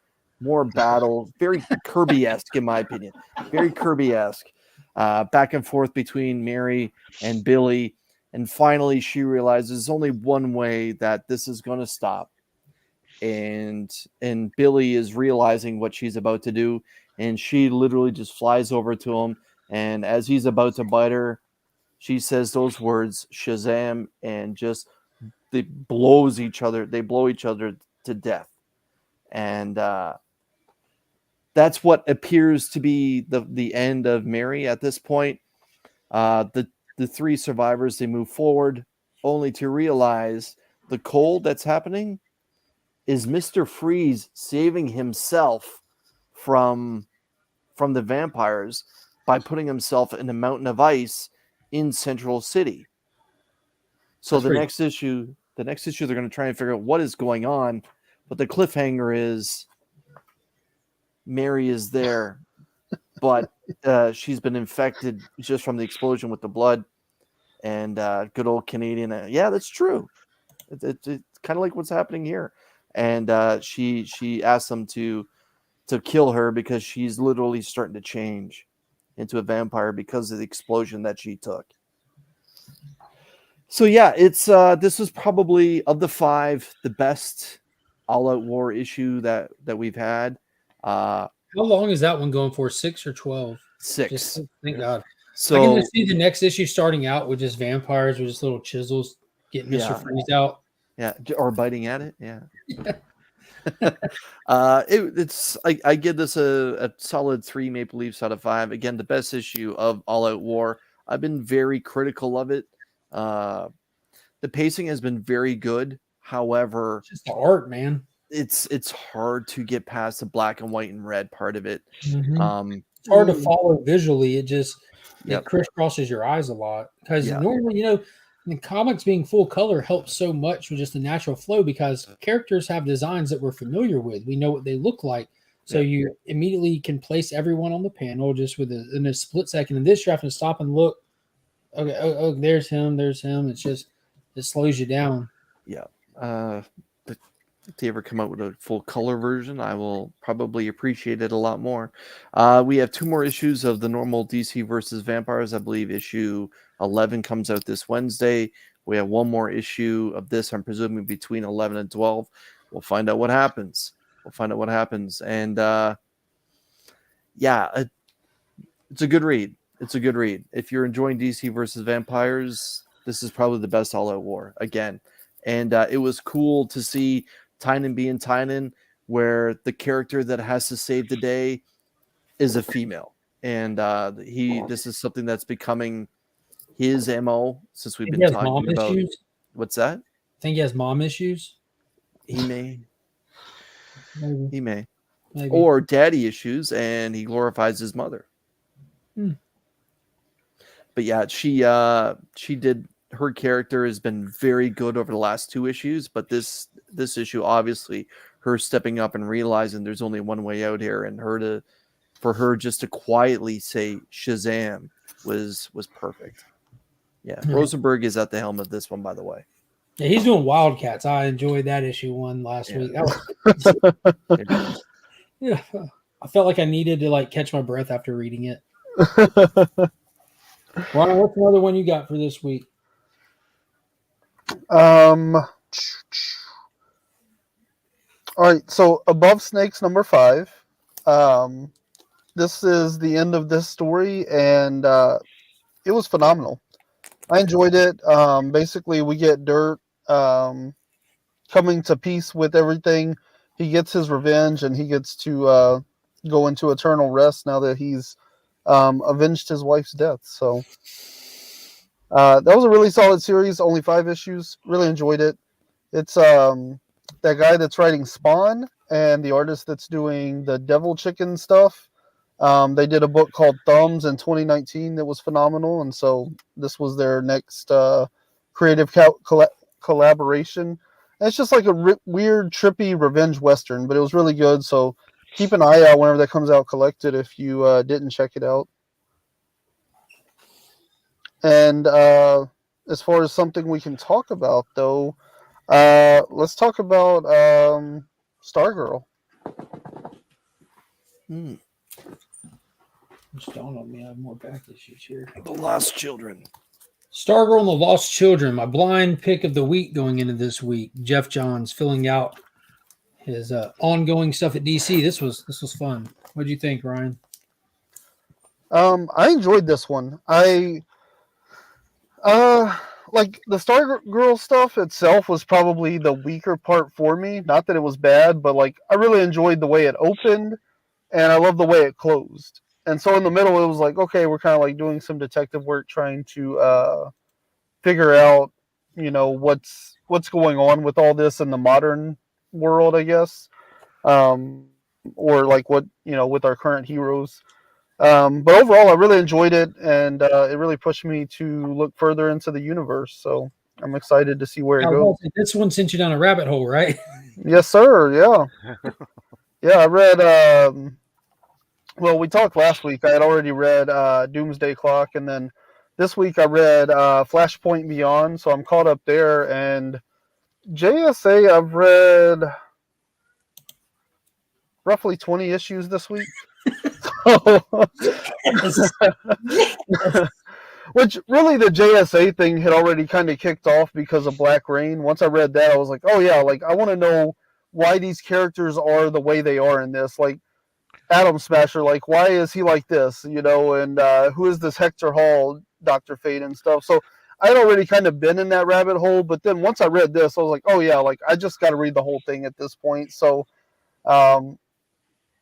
battle. Very Kirby-esque in my opinion. Very Kirby-esque. Back and forth between Mary and Billy. And finally she realizes there's only one way that this is going to stop. And Billy is realizing what she's about to do, and she literally just flies over to him, and as he's about to bite her, she says those words Shazam, and just they blow each other to death. And that's what appears to be the end of Mary at this point. The 3 survivors, they move forward only to realize the cold that's happening is Mr. Freeze saving himself from the vampires by putting himself in a mountain of ice in Central City. So the next issue, they're going to try and figure out what is going on. But the cliffhanger is Mary is there but she's been infected just from the explosion with the blood. And good old Canadian, yeah, that's true. It's kind of like what's happening here. And she asked them to kill her because she's literally starting to change into a vampire because of the explosion that she took. So yeah, it's this was probably of the 5 the best all-out war issue that we've had. How long is that one going for? 6 or 12? 6. Just, thank God. So I can just see the next issue starting out with just vampires with just little chisels getting Mr. Freeze out. Yeah, or biting at it. Yeah. It's I give this a solid 3 Maple Leafs out of 5. Again, the best issue of All Out War. I've been very critical of it. The pacing has been very good. However, It's just the art, man. It's hard to get past the black and white and red part of it. Mm-hmm. It's hard to follow visually. It just Yep. it crisscrosses your eyes a lot because Yeah. normally, the comics being full color helps so much with just the natural flow because characters have designs that we're familiar with. We know what they look like. So you immediately can place everyone on the panel just in a split second. And this, you're having to stop and look. Okay, oh, there's him. It's just, it slows you down. Yeah. If they ever come out with a full color version, I will probably appreciate it a lot more. We have 2 more issues of the normal DC versus Vampires. I believe issue 11 comes out this Wednesday. We have 1 more issue of this, I'm presuming between 11 and 12. We'll find out what happens. And it's a good read. If you're enjoying DC versus Vampires, this is probably the best all-out war again. And it was cool to see Tynan being Tynan, where the character that has to save the day is a female. And this is something that's becoming his MO since we've been talking about. Issues? What's that? Think he has mom issues? He may. Maybe. He may. Maybe. Or daddy issues, and he glorifies his mother. But yeah, she did. Her character has been very good over the last 2 issues, but this issue, obviously, her stepping up and realizing there's only one way out here, and for her just to quietly say Shazam was perfect. Yeah, Rosenberg is at the helm of this one, by the way. Yeah, he's doing Wildcats. I enjoyed that issue 1 last week. Yeah, I felt like I needed to catch my breath after reading it. Ron, what's another one you got for this week? All right, so Above Snakes number 5. This is the end of this story, and it was phenomenal. I enjoyed it. Basically, we get Dirt coming to peace with everything. He gets his revenge, and he gets to go into eternal rest now that he's avenged his wife's death. So that was a really solid series. Only 5 issues. Really enjoyed it. It's that guy that's writing Spawn and the artist that's doing the Devil Chicken stuff. They did a book called Thumbs in 2019 that was phenomenal, and so this was their next creative collaboration. And it's just like a weird, trippy revenge western, but it was really good. So keep an eye out whenever that comes out collected if you didn't check it out. And as far as something we can talk about, though, let's talk about Stargirl. Just dawned on me, I have more back issues here. The Lost Children. Stargirl and the Lost Children, my blind pick of the week going into this week. Jeff Johns filling out his ongoing stuff at DC. This was fun. What do you think, Ryan? I enjoyed this one. I like the Stargirl stuff itself was probably the weaker part for me. Not that it was bad, but I really enjoyed the way it opened, and I love the way it closed. And so in the middle, it was like, okay, we're kind of doing some detective work, trying to figure out, what's going on with all this in the modern world, I guess, or what with our current heroes. But overall, I really enjoyed it, and it really pushed me to look further into the universe. So I'm excited to see where it goes. This one sent you down a rabbit hole, right? Yes, sir. Yeah, yeah. I read Well, we talked last week. I had already read Doomsday Clock, and then this week I read Flashpoint Beyond, so I'm caught up there. And JSA, I've read roughly 20 issues this week. Which really the JSA thing had already kind of kicked off because of Black Rain. Once I read that, I was like, oh yeah, like I want to know why these characters are the way they are in this. Like Atom Smasher, like why is he like this, you know? And who is this Hector Hall, Dr. Fate and stuff. So I had already kind of been in that rabbit hole, but then once I read this, I was like, oh yeah, like I just got to read the whole thing at this point. So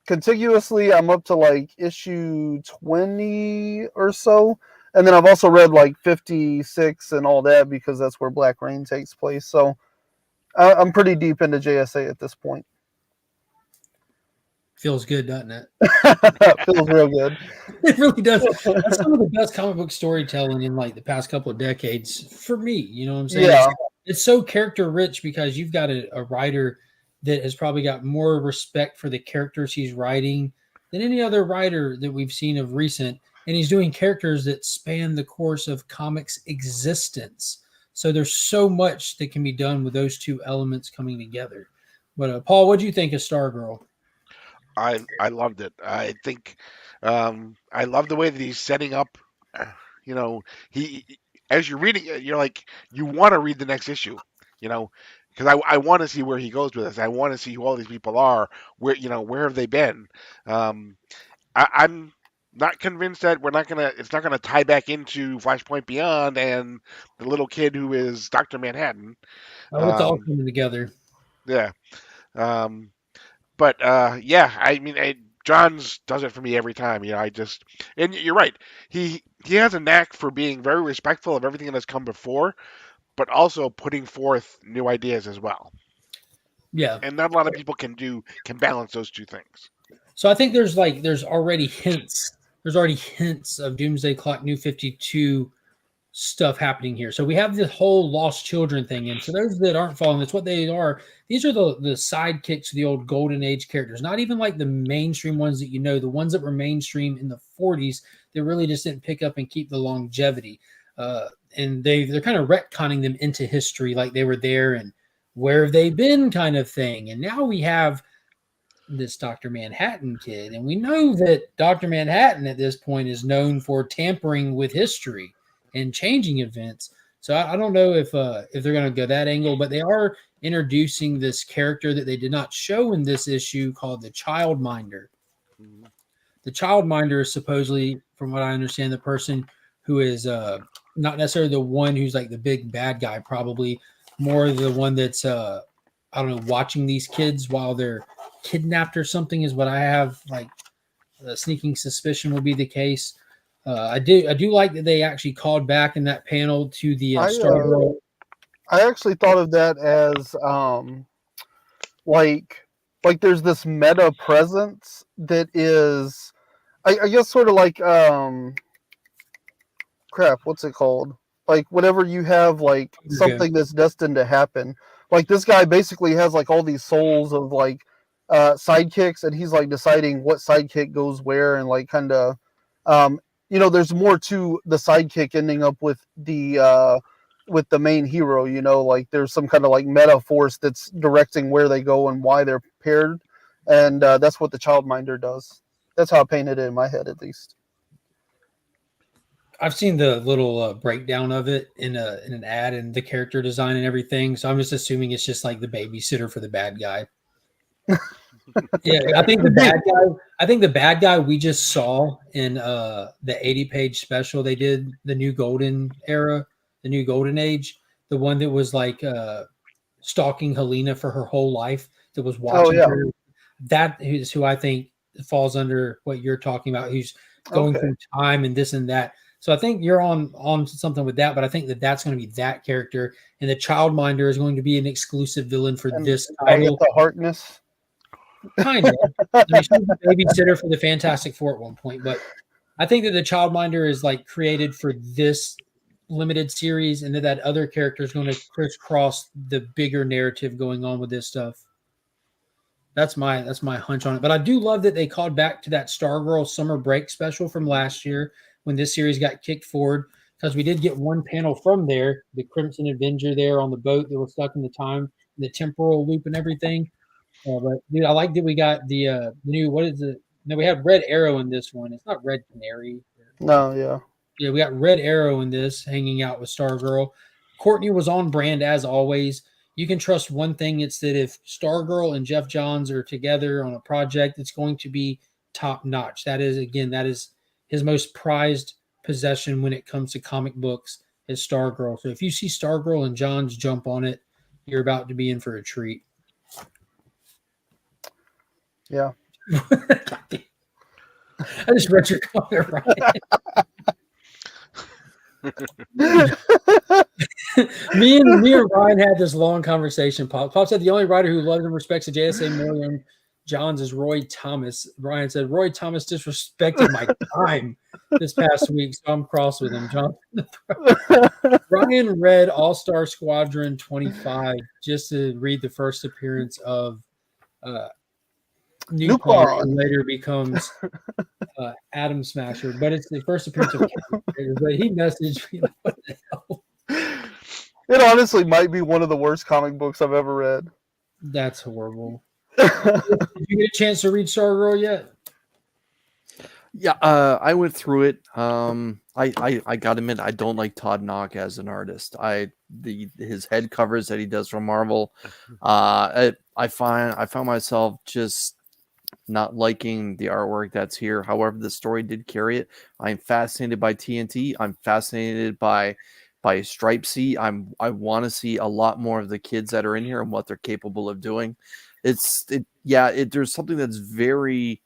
contiguously, I'm up to like issue 20 or so. And then I've also read like 56 and all that because that's where Black Rain takes place. So I'm pretty deep into JSA at this point. Feels good, doesn't it? Feels real good. It really does. That's some of the best comic book storytelling in like the past couple of decades for me. You know what I'm saying? Yeah. It's so character rich because you've got a writer that has probably got more respect for the characters he's writing than any other writer that we've seen of recent. And he's doing characters that span the course of comics existence. So there's so much that can be done with those two elements coming together. But Paul, what do you think of Stargirl? I loved it. I think I love the way that he's setting up. You know, he as you're reading it, you're like you want to read the next issue. You know, because I want to see where he goes with this. I want to see who all these people are. Where have they been? I'm not convinced that it's not gonna tie back into Flashpoint Beyond and the little kid who is Dr. Manhattan. Oh, it's all coming together. Yeah. But yeah, I mean, Johns does it for me every time. You know, and you're right. He has a knack for being very respectful of everything that has come before, but also putting forth new ideas as well. Yeah, and not a lot of people can balance those two things. So I think there's already hints. There's already hints of Doomsday Clock New 52 stuff happening here. So we have the whole lost children thing. And for those that aren't following, that's what they are. These are the sidekicks of the old Golden Age characters, not even like the mainstream ones that you know, the ones that were mainstream in the 40s that really just didn't pick up and keep the longevity. And they're kind of retconning them into history like they were there and where have they been kind of thing. And now we have this Dr. Manhattan kid. And we know that Dr. Manhattan at this point is known for tampering with history and changing events. So I don't know if they're going to go that angle, but they are introducing this character that they did not show in this issue called the Childminder. Mm-hmm. The Childminder is supposedly, from what I understand, the person who is not necessarily the one who's like the big bad guy, probably more the one that's, I don't know, watching these kids while they're kidnapped or something is what I have like a sneaking suspicion will be the case. I do like that they actually called back in that panel to the Stargirl. I actually thought of that as like there's this meta presence that is I guess sort of like crap, what's it called? Like whenever you have like something that's destined to happen. Like this guy basically has like all these souls of like sidekicks, and he's like deciding what sidekick goes where, and like kind of there's more to the sidekick ending up with the main hero, like there's some kind of like meta force that's directing where they go and why they're paired, and that's what the Childminder does. That's how I painted it in my head, at least. I've seen the little breakdown of it in an ad and the character design and everything, so I'm just assuming it's just like the babysitter for the bad guy. Yeah, I think the bad guy we just saw in the 80-page special they did, the new golden era, the new golden age, the one that was like stalking Helena for her whole life, that was watching her. That is who I think falls under what you're talking about, who's going through time and this and that. So I think you're on something with that, but I think that's going to be that character, and the Childminder is going to be an exclusive villain for this title. The Harkness. Kind of. I mean, she was a babysitter for the Fantastic Four at one point, but I think that the Childminder is like created for this limited series, and that other character is going to crisscross the bigger narrative going on with this stuff. That's my hunch on it. But I do love that they called back to that Stargirl summer break special from last year when this series got kicked forward, because we did get one panel from there, the Crimson Avenger there on the boat that was stuck in the time, the temporal loop and everything. But dude, I like that we got the new, what is it? No, we had Red Arrow in this one. It's not Red Canary. No, yeah. Yeah, we got Red Arrow in this, hanging out with Stargirl. Courtney was on brand as always. You can trust one thing, it's that if Stargirl and Jeff Johns are together on a project, it's going to be top notch. That is his most prized possession when it comes to comic books is Stargirl. So if you see Stargirl and Johns jump on it, you're about to be in for a treat. Yeah. I just read your comment, Ryan. me and Ryan had this long conversation. Pop said the only writer who loves and respects the JSA more than Johns is Roy Thomas. Ryan said Roy Thomas disrespected my time this past week, so I'm cross with him. John Ryan read All-Star Squadron 25 just to read the first appearance of Nuclear, and later becomes Atom Smasher, but it's the first appearance of but he messaged me, what the hell? It honestly might be one of the worst comic books I've ever read. That's horrible. Did you get a chance to read Stargirl yet? Yeah, I went through it. I gotta admit, I don't like Todd Knock as an artist. His head covers that he does for Marvel, I found myself just not liking the artwork that's here. However, the story did carry it. I'm fascinated by TNT. I'm fascinated by Stripesy. I want to see a lot more of the kids that are in here and what they're capable of doing. There's something that's very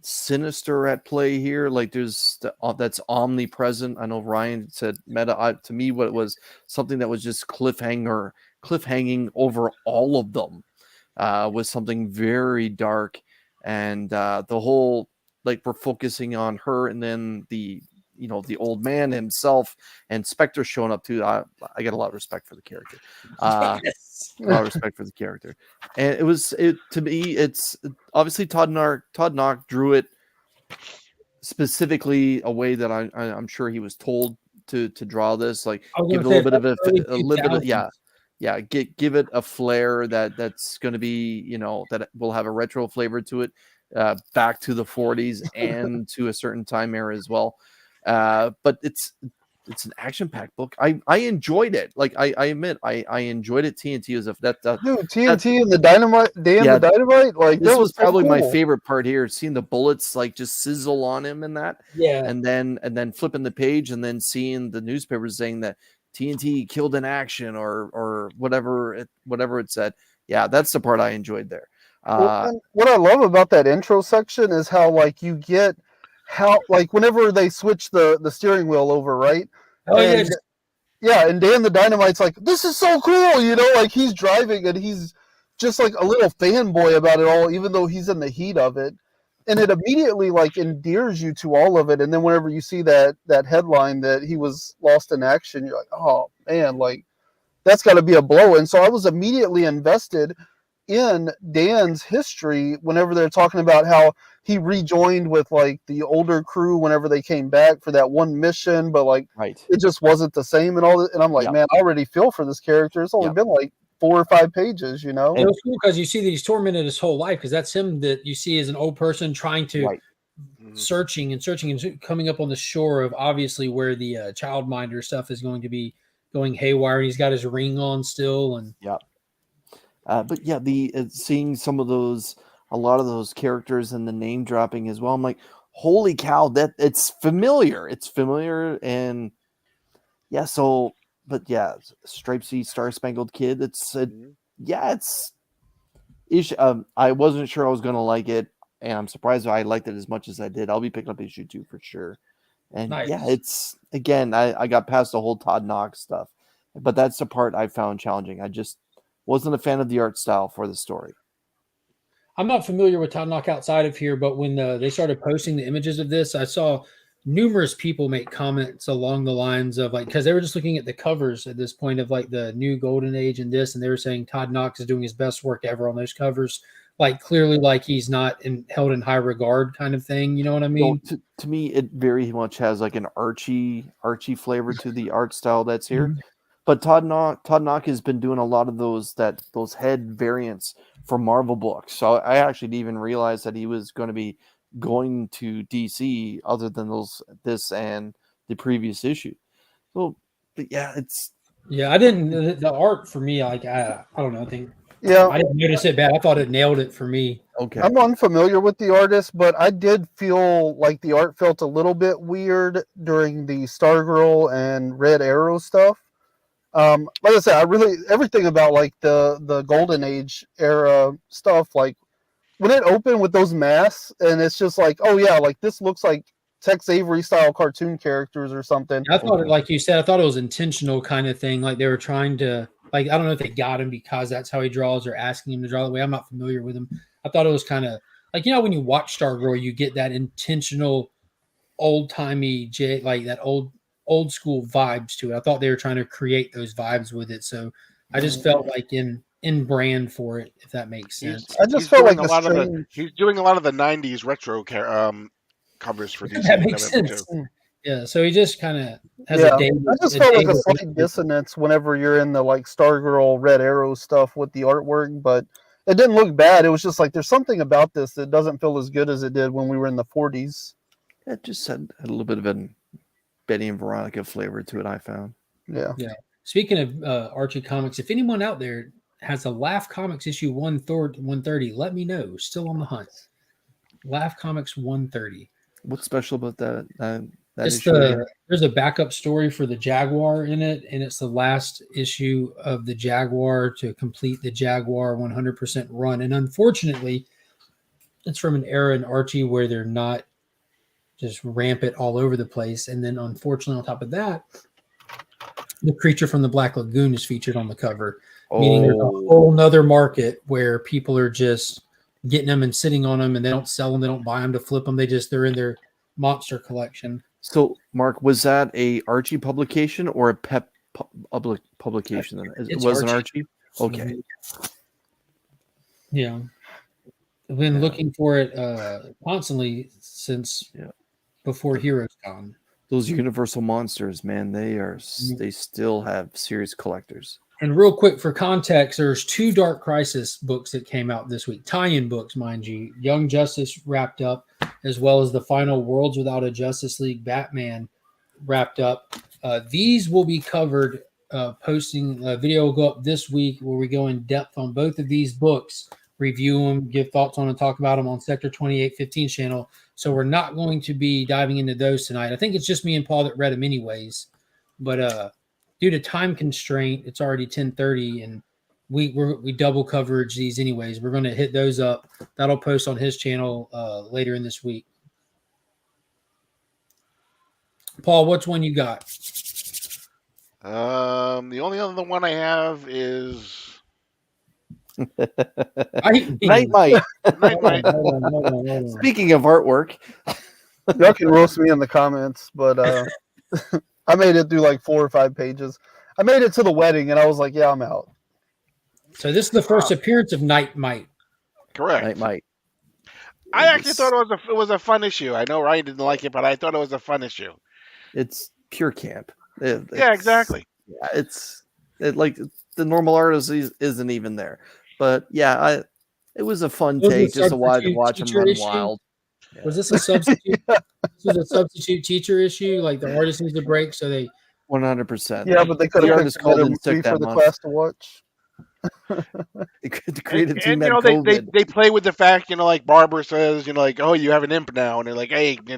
sinister at play here. Like that's omnipresent. I know Ryan said meta. To me, what it was something that was just cliffhanging over all of them. Was something very dark, and the whole, like, we're focusing on her, and then the old man himself and Spectre showing up too. I get a lot of respect for the character. Yes. A lot of respect for the character, and to me, it's obviously Todd Knock drew it specifically a way that I'm sure he was told to draw this. Like, give it a little bit of a little bit of, yeah, give it a flair that's going to be, that will have a retro flavor to it, back to the 40s and to a certain time era as well. But it's an action-packed book. I enjoyed it. Like, I admit, I enjoyed it. TNT was TNT and the Dynamite, the Dynamite. Like, this was probably my favorite part here, seeing the bullets like just sizzle on him and that. Yeah, and then flipping the page and then seeing the newspapers saying that TNT killed in action or whatever it said. Yeah, that's the part I enjoyed there. What I love about that intro section is how, like, you get like whenever they switch the steering wheel over, right? And Dan the Dynamite's like, this is so cool, like he's driving and he's just like a little fanboy about it all, even though he's in the heat of it. And it immediately, like, endears you to all of it. And then whenever you see that headline that he was lost in action, you're like, oh man, like, that's got to be a blow. And so I was immediately invested in Dan's history whenever they're talking about how he rejoined with, like, the older crew whenever they came back for that one mission, but like, it just wasn't the same and all that. And I'm like, man, I already feel for this character. It's only been like 4 or 5 pages, And it was cool because you see that he's tormented his whole life, because that's him that you see as an old person trying to searching and coming up on the shore of obviously where the childminder stuff is going to be going haywire. He's got his ring on still, and but yeah, seeing a lot of those characters and the name dropping as well. I'm like, holy cow, that it's familiar. It's familiar, and yeah. So, but yeah, Stripesy Star Spangled Kid. I wasn't sure I was gonna like it, and I'm surprised I liked it as much as I did. I'll be picking up issue 2 for sure. And nice. Yeah, it's, again, I got past the whole Todd Knox stuff, but that's the part I found challenging. I just wasn't a fan of the art style for the story. I'm not familiar with Todd Knock outside of here, but when they started posting the images of this, I saw numerous people make comments along the lines of like, because they were just looking at the covers at this point of like the new Golden Age and this, and they were saying Todd Knox is doing his best work ever on those covers. Like clearly, like he's not held in high regard, kind of thing. You know what I mean? So to me, it very much has like an Archie flavor to the art style that's here. Mhm. But Todd Knock has been doing a lot of those head variants for Marvel books. So I actually didn't even realize that he was going to be going to DC other than this and the previous issue. So but yeah, it's Yeah, I didn't. The art for me, like I don't know. I think Yeah, I didn't notice it bad. I thought it nailed it for me. okay. I'm unfamiliar with the artist, but I did feel like the art felt a little bit weird during the Stargirl and Red Arrow stuff. Like I said, I really everything about like the Golden Age era stuff, like when it opened with those masks, and it's just like, oh yeah, like this looks like Tex Avery style cartoon characters or something. I thought it, like you said, I thought it was intentional kind of thing. Like they were trying to, like I don't know if they got him because that's how he draws or asking him to draw that way. I'm not familiar with him. I thought it was kind of like when you watch Stargirl, you get that intentional, old timey, like that old school vibes to it. I thought they were trying to create those vibes with it. So I just felt like in brand for it, if that makes sense. I just felt like he's doing a lot of the '90s retro covers for DC. That makes sense. Too. Yeah, so he just kind of has Yeah, a day. I just felt like a slight dissonance whenever you're in the like Stargirl, Red Arrow stuff with the artwork, but it didn't look bad. It was just like there's something about this that doesn't feel as good as it did when we were in the 40s. It just had a little bit of a Betty and Veronica flavor to it, I found. Yeah. Yeah. Speaking of Archie comics, if anyone out there has a Laugh Comics issue 130, let me know. Still on the hunt. Laugh Comics 130. What's special about that? It's there's a backup story for the Jaguar in it, and it's the last issue of the Jaguar to complete the Jaguar 100% run. And unfortunately, it's from an era in Archie where they're not just rampant all over the place. And then unfortunately, on top of that, the creature from the Black Lagoon is featured on the cover, meaning there's a whole nother market where people are just getting them and sitting on them, and they don't sell them, they don't buy them to flip them. They're in their monster collection. So, Mark, was that a Archie publication or a Pep publication? It was an Archie. Okay. Mm-hmm. Yeah, I've been looking for it constantly since before Heroes Con. Those Universal monsters, man, they still have serious collectors. And real quick, for context, there's 2 Dark Crisis books that came out this week. Tie-in books, mind you. Young Justice wrapped up, as well as the final Worlds Without a Justice League Batman wrapped up. These will be covered. Posting a video will go up this week where we go in depth on both of these books, review them, give thoughts on and talk about them on Sector 2815 channel. So we're not going to be diving into those tonight. I think it's just me and Paul that read them anyways. But due to time constraint, it's already 10:30, and we double coverage these anyways. We're going to hit those up. That'll post on his channel later in this week. Paul, which one you got? The only other one I have is Night Might. Speaking of artwork, y'all can roast me in the comments, but I made it through like 4 or 5 pages. I made it to the wedding, and I was like, yeah, I'm out. So this is the first appearance of Night Might. Correct. Night Might. I actually thought it was a fun issue. I know Ryan didn't like it, but I thought it was a fun issue. It's pure camp. Yeah, exactly. Yeah, like the normal artist isn't even there, but yeah, it was a fun take just to watch him run wild. Yeah. Was this a substitute? This was a substitute teacher issue. Like the artist needs a break, so they 100%. Yeah, but they could have artist called in sick for that the month. class to watch. The creative team and, had COVID. they play with the fact, like Barbara says, like, oh, you have an imp now, and they're like, hey, you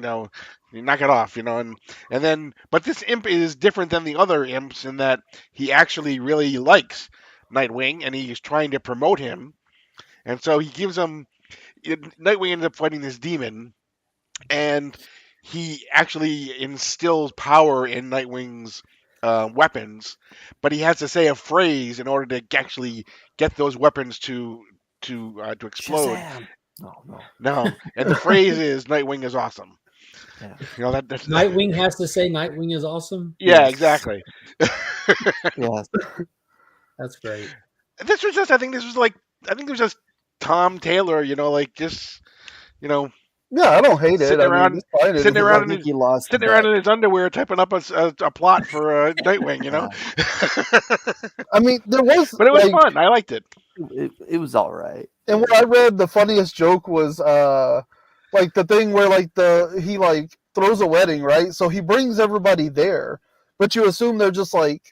knock it off, and then, but this imp is different than the other imps in that he actually really likes Nightwing, and he's trying to promote him, and so he gives him. Nightwing ends up fighting this demon, and he actually instills power in Nightwing's weapons, but he has to say a phrase in order to actually get those weapons to explode. Shazam! No. No, and the phrase is Nightwing is awesome. Yeah. You know that's Nightwing has to say Nightwing is awesome. yeah, Yes. exactly. Yes. That's great. This was just. I think it was just Tom Taylor. Just you know Yeah, I don't hate it. sitting I mean, around, it's fine. sitting I around in think his he lost the sitting around bet. in his underwear typing up a plot for Nightwing. I mean, there was But it was like, fun. I liked it. It was all right. and what I read, the funniest joke was like the thing where like he like throws a wedding, right? So he brings everybody there, but you assume they're just like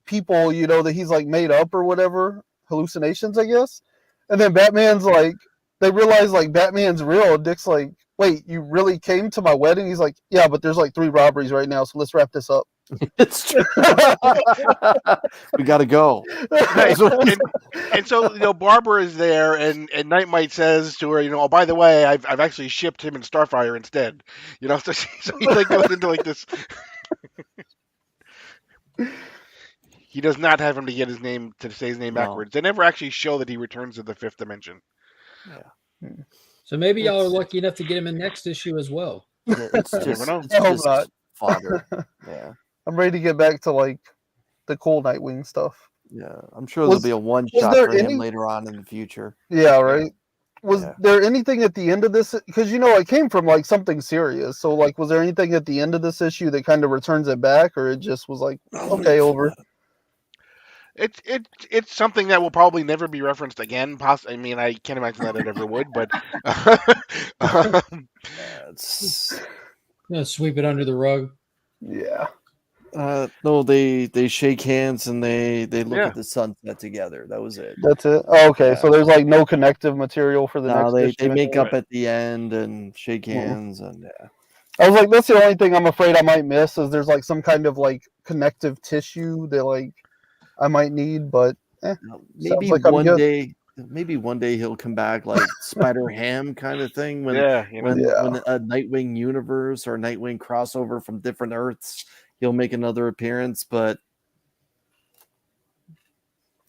people, that he's like made up or whatever, hallucinations, I guess. And then Batman's like, they realize like Batman's real. Dick's like, wait, you really came to my wedding? He's like, yeah, but there's like 3 robberies right now, so let's wrap this up. It's true. We got to go. Right. And so Barbara is there, and Nightmite says to her, oh, by the way, I've actually shipped him and Starfire instead. So he like goes into like this. He does not have him to say his name No. backwards. They never actually show that he returns to the 5th dimension. Yeah. So maybe y'all are lucky enough to get him in next issue as well. Yeah, it's You just, never know. it's I hope just not. fodder. Yeah. I'm ready to get back to like the cool Nightwing stuff. Yeah. I'm sure Was- there'll be a one was shot there for him any- later on in the future. Yeah, right. Was Yeah. there anything at the end of this? Because it came from like something serious. So like, was there anything at the end of this issue that kind of returns it back, or it just was like, okay, over? It's something that will probably never be referenced again. I mean, I can't imagine that it ever would, but It's Sweep it under the rug. Yeah. no, they shake hands and they look Yeah. at the sunset together. That was it. That's it. Oh, okay. Yeah. So there's like no connective material for the No, next they issue. make anyway? up at the end and shake hands and yeah. I was like, that's the only thing I'm afraid I might miss is there's like some kind of like connective tissue that like I might need, but Maybe like I'm one good. day, he'll come back like Spider Ham kind of thing when yeah, when a Nightwing universe or Nightwing crossover from different Earths, he'll make another appearance. But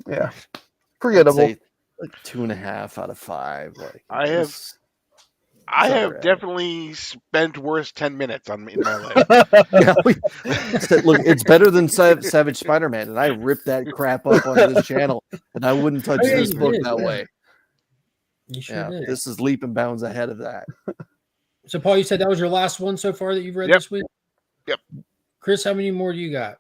Yeah. I'd Forgettable. say like 2.5 out of 5. Like I have it's I all have right. definitely spent worse 10 minutes in my life. Yeah, look, it's better than Savage Spider-Man, and I ripped that crap up on this channel, and I wouldn't touch Oh, yeah, this you book did, that yeah. way. You sure Yeah, did. this is leap and bounds ahead of that. So, Paul, you said that was your last one so far that you've read Yep. this week? Yep. Chris, how many more do you got?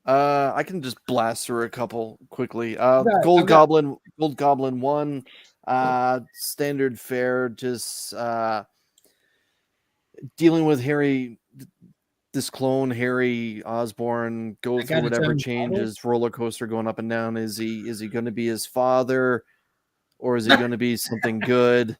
I can just blast through a couple quickly. I've got- Gold Goblin 1, standard fare, just dealing with this clone Harry Osborn, go I through got whatever its own changes, roller coaster going up and down. Is he going to be his father, or is he going to be something good?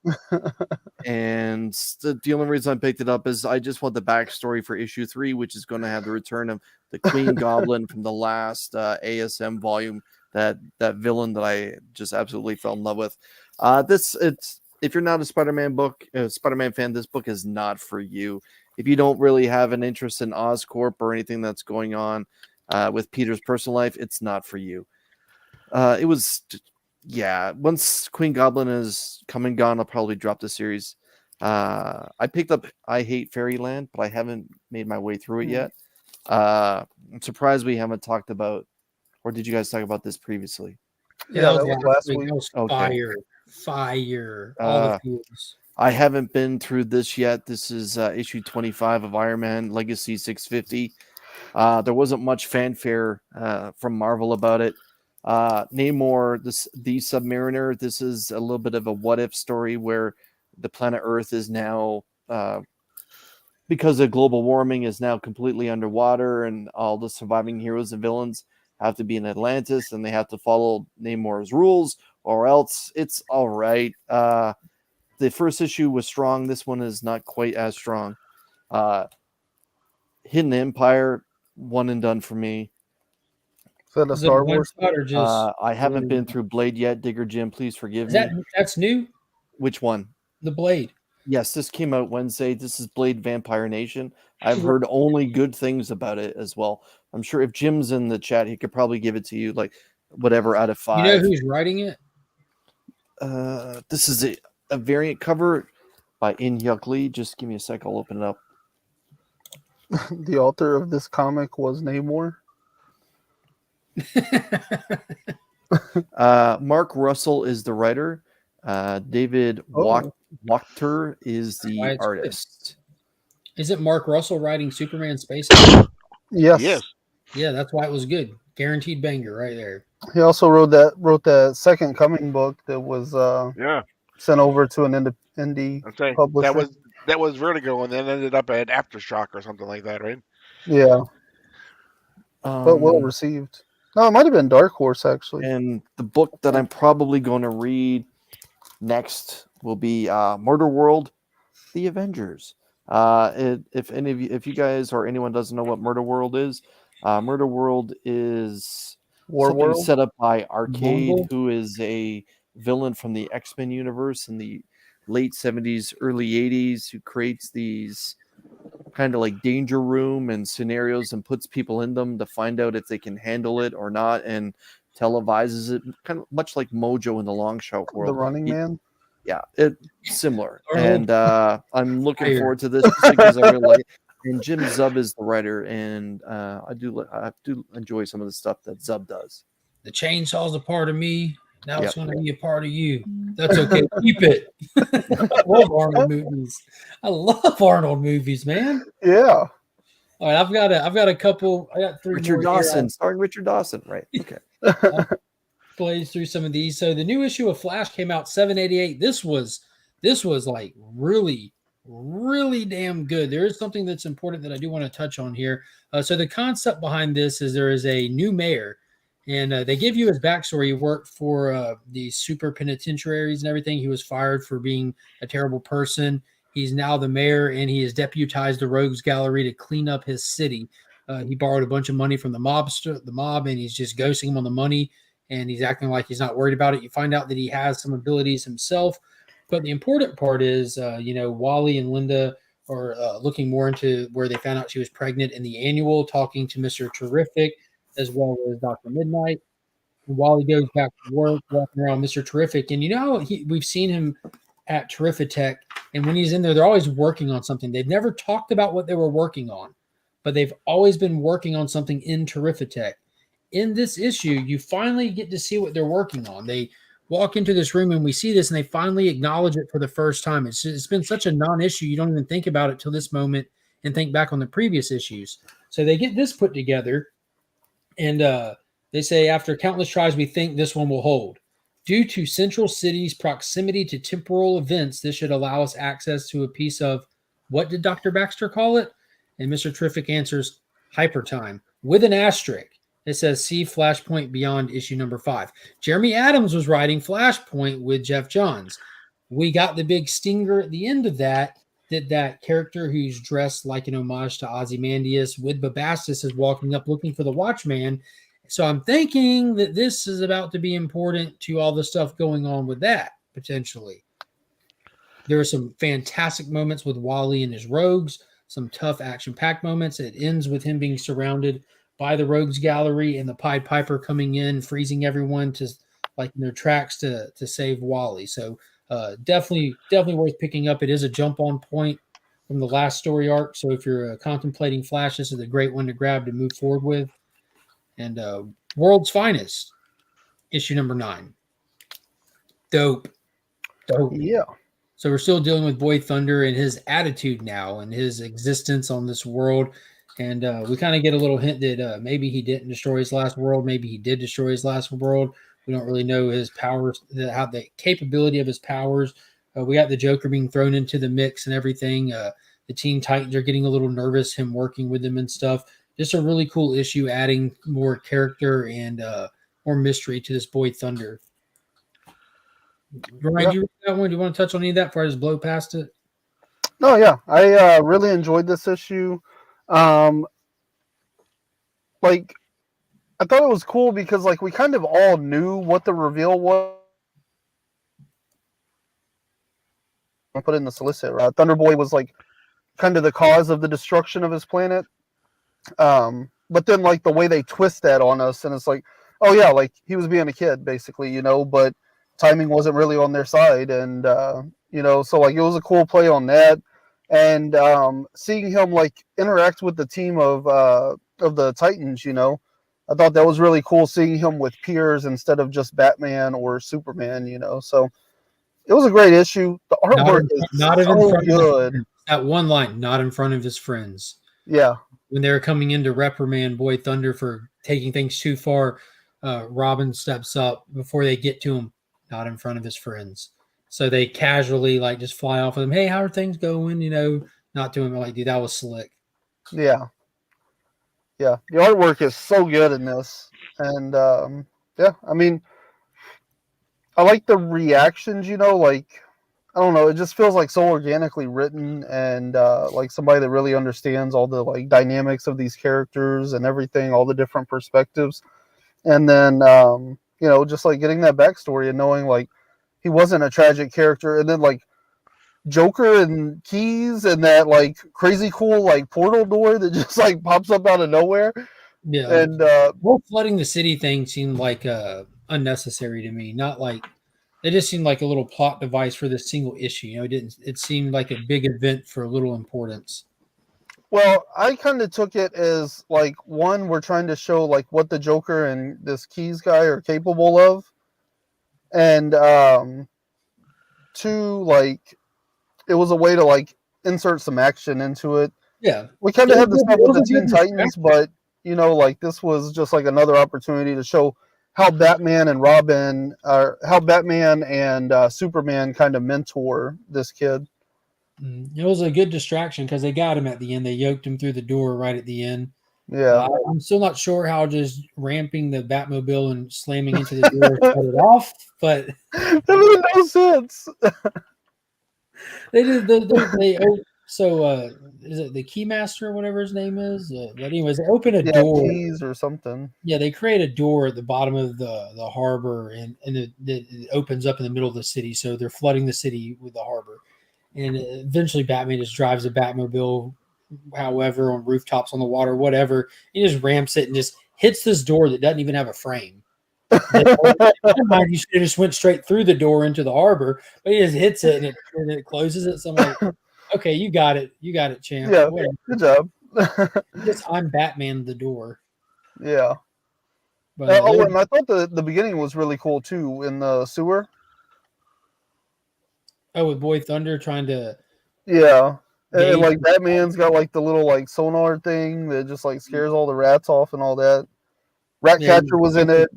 And the only reason I picked it up is I just want the backstory for issue 3, which is going to have the return of the Queen Goblin from the last ASM volume. That villain that I just absolutely fell in love with. If you're not a Spider-Man fan, this book is not for you. If you don't really have an interest in Oscorp or anything that's going on with Peter's personal life, it's not for you. Once Queen Goblin is come and gone, I'll probably drop the series. I picked up I Hate Fairyland, but I haven't made my way through it yet. I'm surprised we haven't talked about, or did you guys talk about this previously? Yeah, that was last week. That was Okay. Fire. All the feels. I haven't been through this yet. This is issue 25 of Iron Man Legacy 650. There wasn't much fanfare from Marvel about it. Namor, the Submariner. This is a little bit of a what if story where the planet Earth is now, because of global warming, is now completely underwater, and all the surviving heroes and villains have to be in Atlantis, and they have to follow Namor's rules, or else it's all right. The first issue was strong. This one is not quite as strong. Hidden Empire, one and done for me. Is that a Is it Star one Wars? shot or just I haven't been through Blade yet. Digger Jim, please forgive me. that's new? Which one? The Blade. Yes, this came out Wednesday. This is Blade Vampire Nation. I've heard only good things about it as well. I'm sure if Jim's in the chat, he could probably give it to you like whatever out of 5. You know who's writing it? This is a variant cover by In Hyuk Lee. Just give me a sec. I'll open it up. The author of this comic was Namor. Mark Russell is the writer. David Oh. Wachter is the Why it's good. artist. Isn't Mark Russell writing Superman Space? Yes. Yes. Yeah, that's why it was good. Guaranteed banger right there. He also wrote that Second Coming book that was Yeah. sent over to an indie I'm saying publisher. that was Vertigo, and then ended up at Aftershock or something like that, right? Yeah, but well received. No, it might have been Dark Horse actually. And the book that I'm probably going to read next will be Murder World: The Avengers. If any of you, if you guys or anyone doesn't know what Murder World is War something World. set up by Arcade, Mongol? who is a villain from the X-Men universe in the late 70s, early 80s, who creates these kind of like danger room and scenarios and puts people in them to find out if they can handle it or not, and televises it, kind of much like Mojo in the Long Shot world. The Running Man. Yeah, it's similar. Arnold. And I'm looking Fire. forward to this just because I really like it. And Jim Zub is the writer, and I do enjoy some of the stuff that Zub does. The chainsaw's a part of me. Now it's Yep. going to be a part of you. That's okay. Keep it. I love Arnold movies. I love Arnold movies, man. Yeah. All right, I've got a couple. I got three Richard more here. Dawson, starring Richard Dawson, right? Okay. Plays through some of these. So the new issue of Flash came out 788. This was like really damn good. There is something that's important that I do want to touch on here. So the concept behind this is there is a new mayor, and they give you his backstory. He worked for the super penitentiaries and everything. He was fired for being a terrible person. He's now the mayor, and he has deputized the Rogues Gallery to clean up his city. He borrowed a bunch of money from the mob, and he's just ghosting him on the money, and he's acting like he's not worried about it. You find out that he has some abilities himself. But the important part is, Wally and Linda are looking more into where they found out she was pregnant in the annual, talking to Mr. Terrific as well as Dr. Midnight. And Wally goes back to work, walking around Mr. Terrific. And we've seen him at Terrifitech, and when he's in there, they're always working on something. They've never talked about what they were working on, but they've always been working on something in Terrifitech. In this issue, you finally get to see what they're working on. They walk into this room and we see this, and they finally acknowledge it for the first time. It's been such a non-issue. You don't even think about it till this moment and think back on the previous issues. So they get this put together, and they say, after countless tries, we think this one will hold. Due to Central City's proximity to temporal events, this should allow us access to a piece of, what did Dr. Baxter call it? And Mr. Terrific answers, hypertime, with an asterisk. It says, see Flashpoint Beyond issue number 5. Jeremy Adams was writing Flashpoint with Jeff Johns. We got the big stinger at the end of that character who's dressed like an homage to Ozymandias with Babastis is walking up looking for the Watchman. So I'm thinking that this is about to be important to all the stuff going on with that, potentially. There are some fantastic moments with Wally and his rogues, some tough action-packed moments. It ends with him being surrounded by the Rogues Gallery and the Pied Piper coming in, freezing everyone to like in their tracks to save Wally. So definitely worth picking up. It is a jump on point from the last story arc. So if you're contemplating Flash, this is a great one to grab to move forward with. And World's Finest, issue number 9. Dope. Yeah. So we're still dealing with Boy Thunder and his attitude now and his existence on this world. And we kind of get a little hint that maybe he didn't destroy his last world. Maybe he did destroy his last world. We don't really know his powers, how the capability of his powers. We got the Joker being thrown into the mix and everything. The Teen Titans are getting a little nervous, him working with them and stuff. Just a really cool issue, adding more character and more mystery to this Boy Thunder. Ryan, do you read that one? Do you want to touch on any of that before I just blow past it? No, yeah. I really enjoyed this issue. Like, I thought it was cool because, like, we kind of all knew what the reveal was. I put in the solicit. Thunderboy was, like, kind of the cause of the destruction of his planet. But then, like, the way they twist that on us, and it's like, oh, yeah, like, he was being a kid, basically, but timing wasn't really on their side. And, so, like, it was a cool play on that. and seeing him like interact with the team of the Titans, you know, I thought that was really cool. Seeing him with peers instead of just Batman or Superman, you know. So it was a great issue. The artwork is not even so front of his good. friends. That one line, not in front of his friends. Yeah, When they were coming in to reprimand Boy Thunder for taking things too far, Robin steps up before they get to him, not in front of his friends. So they casually like just fly off with him. Hey, how are things going? You know, not to him. Like, dude, that was slick. yeah, yeah. The artwork is so good in this, and yeah, I mean, I like the reactions. You know, like I don't know, it just feels like so organically written, and like somebody that really understands all the like dynamics of these characters and everything, all the different perspectives, and then you know, just like getting that backstory and knowing like he wasn't a tragic character, and then like Joker and keys and that like crazy cool like portal door that just like pops up out of nowhere, Yeah. and Well, flooding the city thing seemed like unnecessary to me. Not like it just seemed like a little plot device for this single issue. You know, it didn't. It seemed like a big event for little importance. well, I kind of took it as like one, we're trying to show like what the Joker and this keys guy are capable of, and two, like it was a way to like insert some action into it. Yeah, We kind of had this stuff with the a Teen good Titans, but you know, like this was just like another opportunity to show how Batman and Robin, or how Batman and Superman kind of mentor this kid. It was a good distraction because they got him at the end. They yoked him through the door right at the end. Yeah, I'm still not sure how just ramping the Batmobile and slamming into the door shut it off, but that made no sense. they did. So is it the Keymaster or whatever his name is? But anyways, they open a Yeah, door. keys or something. Yeah, they create a door at the bottom of the harbor, and it opens up in the middle of the city. So they're flooding the city with the harbor, and eventually Batman just drives a Batmobile, however, on rooftops, on the water, whatever. He just ramps it and just hits this door that doesn't even have a frame. Mind, you should have just went straight through the door into the harbor, but he just hits it and it closes it. So I'm like, okay, you got it, champ. Yeah, Whatever. good job. Just I'm Batman the door. Yeah. But Oh, and I thought the beginning was really cool too in the sewer. with Boy Thunder trying to Yeah. And gauge. like Batman's got like the little like sonar thing that just like scares all the rats off and all that. Ratcatcher was in it.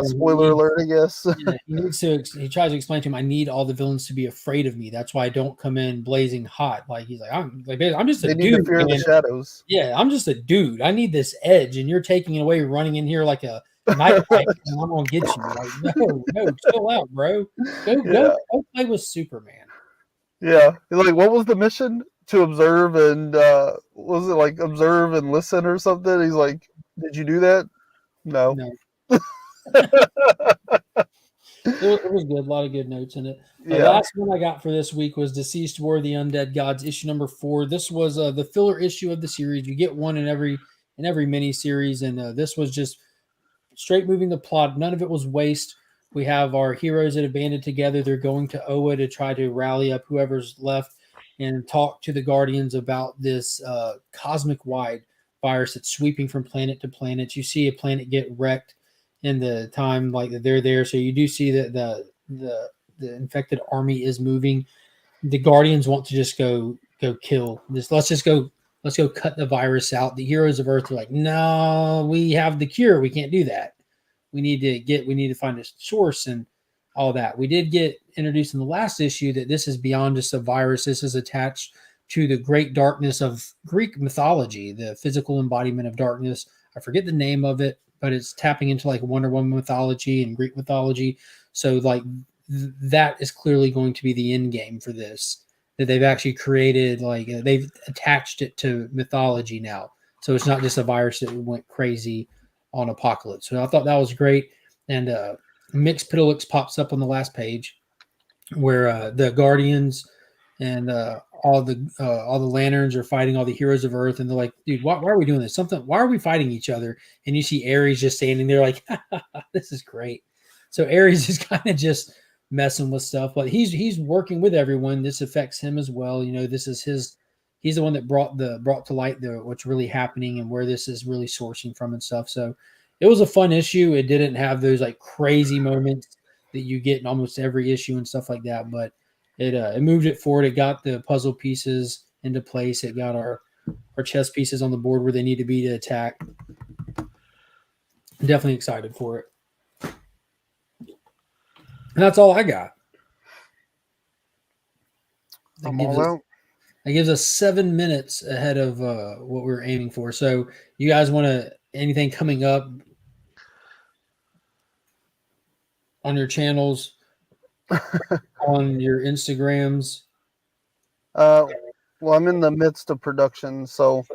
Spoiler alert, I guess. Yeah, he needs to. He tries to explain to him, "I need all the villains to be afraid of me. That's why I don't come in blazing hot." Like he's like, "I'm just a They need dude. to fear the Man. shadows. Yeah, I'm just a dude. I need this edge, and you're taking it away, running in here like a night fight, and I'm gonna get you." Like, no, chill out, bro. Go play with Superman. Yeah. Like, what was the mission? To observe and was it like observe and listen or something? He's like, "Did you do that?" No. It was good. A lot of good notes in it. The Yeah. last one I got for this week was Deceased War of the Undead Gods, issue number 4. This was the filler issue of the series. You get one in every mini series, and this was just straight moving the plot. None of it was waste. We have our heroes that have banded together. They're going to Oa to try to rally up whoever's left and talk to the Guardians about this cosmic-wide virus that's sweeping from planet to planet. You see a planet get wrecked in the time like that they're there, so you do see that the infected army is moving. The Guardians want to just go kill this. Let's go cut the virus out. The heroes of Earth are like, no, we have the cure. We can't do that. We need to find a source and all that. We did get introduced in the last issue that this is beyond just a virus. This is attached to the great darkness of Greek mythology, the physical embodiment of darkness. I forget the name of it, but it's tapping into like Wonder Woman mythology and Greek mythology. So like that is clearly going to be the end game for this. That they've actually created, like they've attached it to mythology now. So it's not just a virus that went crazy on Apocalypse. So I thought that was great. And Mix Pitilix pops up on the last page where the Guardians and all the lanterns are fighting all the heroes of Earth, and they're like, dude, why are we doing this? Why are we fighting each other? And you see Ares just standing there like, this is great. So Ares is kind of just messing with stuff, but he's working with everyone. This affects him as well. You know, this is he's the one that brought to light what's really happening and where this is really sourcing from and stuff. So it was a fun issue. It didn't have those like crazy moments that you get in almost every issue and stuff like that, but it moved it forward. It got the puzzle pieces into place. It got our chess pieces on the board where they need to be to attack. Definitely excited for it. And that's all I got. I'm all out. That gives us 7 minutes ahead of what we were aiming for. So you guys want to anything coming up on your channels, on your Instagrams? Well, I'm in the midst of production, so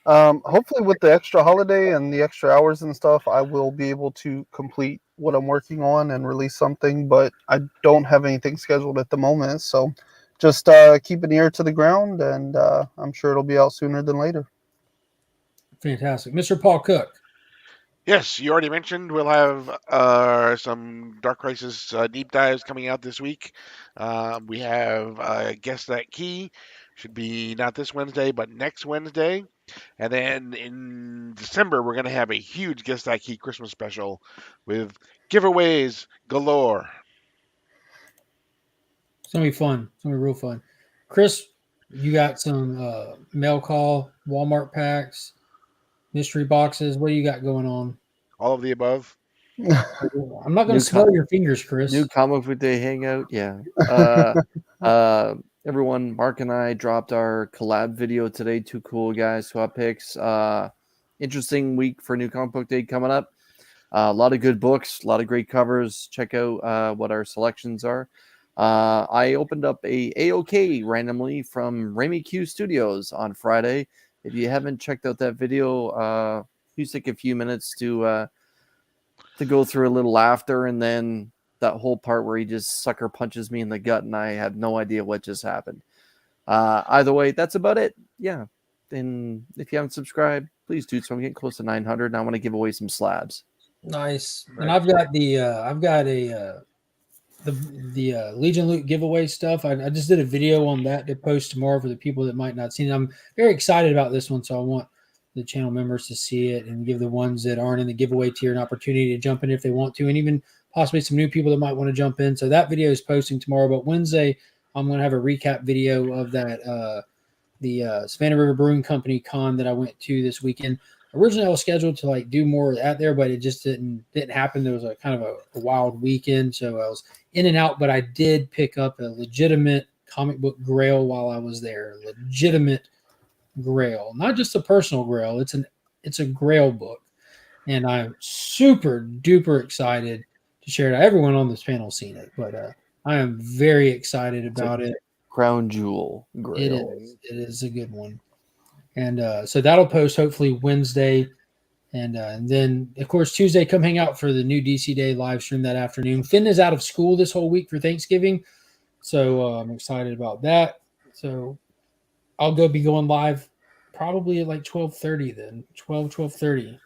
hopefully with the extra holiday and the extra hours and stuff, I will be able to complete what I'm working on and release something, but I don't have anything scheduled at the moment, so just keep an ear to the ground, and I'm sure it'll be out sooner than later. Fantastic. Mr. Paul Cook. Yes, you already mentioned we'll have some Dark Crisis deep dives coming out this week. We have Guess That Key. Should be not this Wednesday, but next Wednesday. And then in December, we're going to have a huge Guess That Key Christmas special with giveaways galore. It's going to be fun. It's going to be real fun. Chris, you got some mail call, Walmart packs, mystery boxes. What do you got going on? All of the above. I'm not going to smell your fingers, Chris. New comic book day hangout. Yeah. Everyone, Mark and I dropped our collab video today. 2 cool guys, swap picks. Interesting week for New Comic Book Day coming up. A lot of good books, a lot of great covers. Check out what our selections are. I opened up a AOK randomly from Remy Q Studios on Friday. If you haven't checked out that video, please take a few minutes to go through a little laughter, and then that whole part where he just sucker punches me in the gut and I have no idea what just happened. Either way, that's about it. Yeah. And if you haven't subscribed, please do so. I'm getting close to 900 and I want to give away some slabs. Nice. Right. And I've got the Legion Loot giveaway stuff. I just did a video on that to post tomorrow for the people that might not see it. I'm very excited about this one, so I want the channel members to see it and give the ones that aren't in the giveaway tier an opportunity to jump in if they want to, and even possibly some new people that might want to jump in. So that video is posting tomorrow, but Wednesday I'm going to have a recap video of that the Savannah River Brewing Company con that I went to this weekend. Originally I was scheduled to like do more at there, but it just didn't happen. There was a kind of a wild weekend, so I was in and out, but I did pick up a legitimate comic book grail while I was there. Legitimate grail, not just a personal grail. It's a grail book, and I'm super duper excited to share it. Everyone on this panel has seen it, but I am very excited about it. Crown jewel grail. It is a good one, and so that'll post hopefully Wednesday, and then of course Tuesday come hang out for the new DC Day live stream that afternoon. Finn is out of school this whole week for Thanksgiving, so I'm excited about that. So I'll be going live probably at like 12:30 then, 12:30.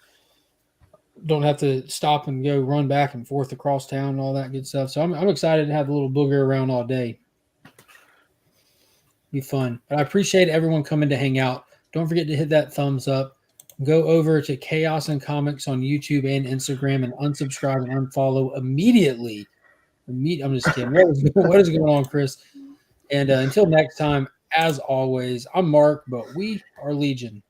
Don't have to stop and go run back and forth across town and all that good stuff. So I'm excited to have a little booger around all day. Be fun. But I appreciate everyone coming to hang out. Don't forget to hit that thumbs up. Go over to Chaos and Comics on YouTube and Instagram and unsubscribe and unfollow immediately. I'm just kidding. What is going on, Chris? And until next time, as always, I'm Mark, but we are Legion.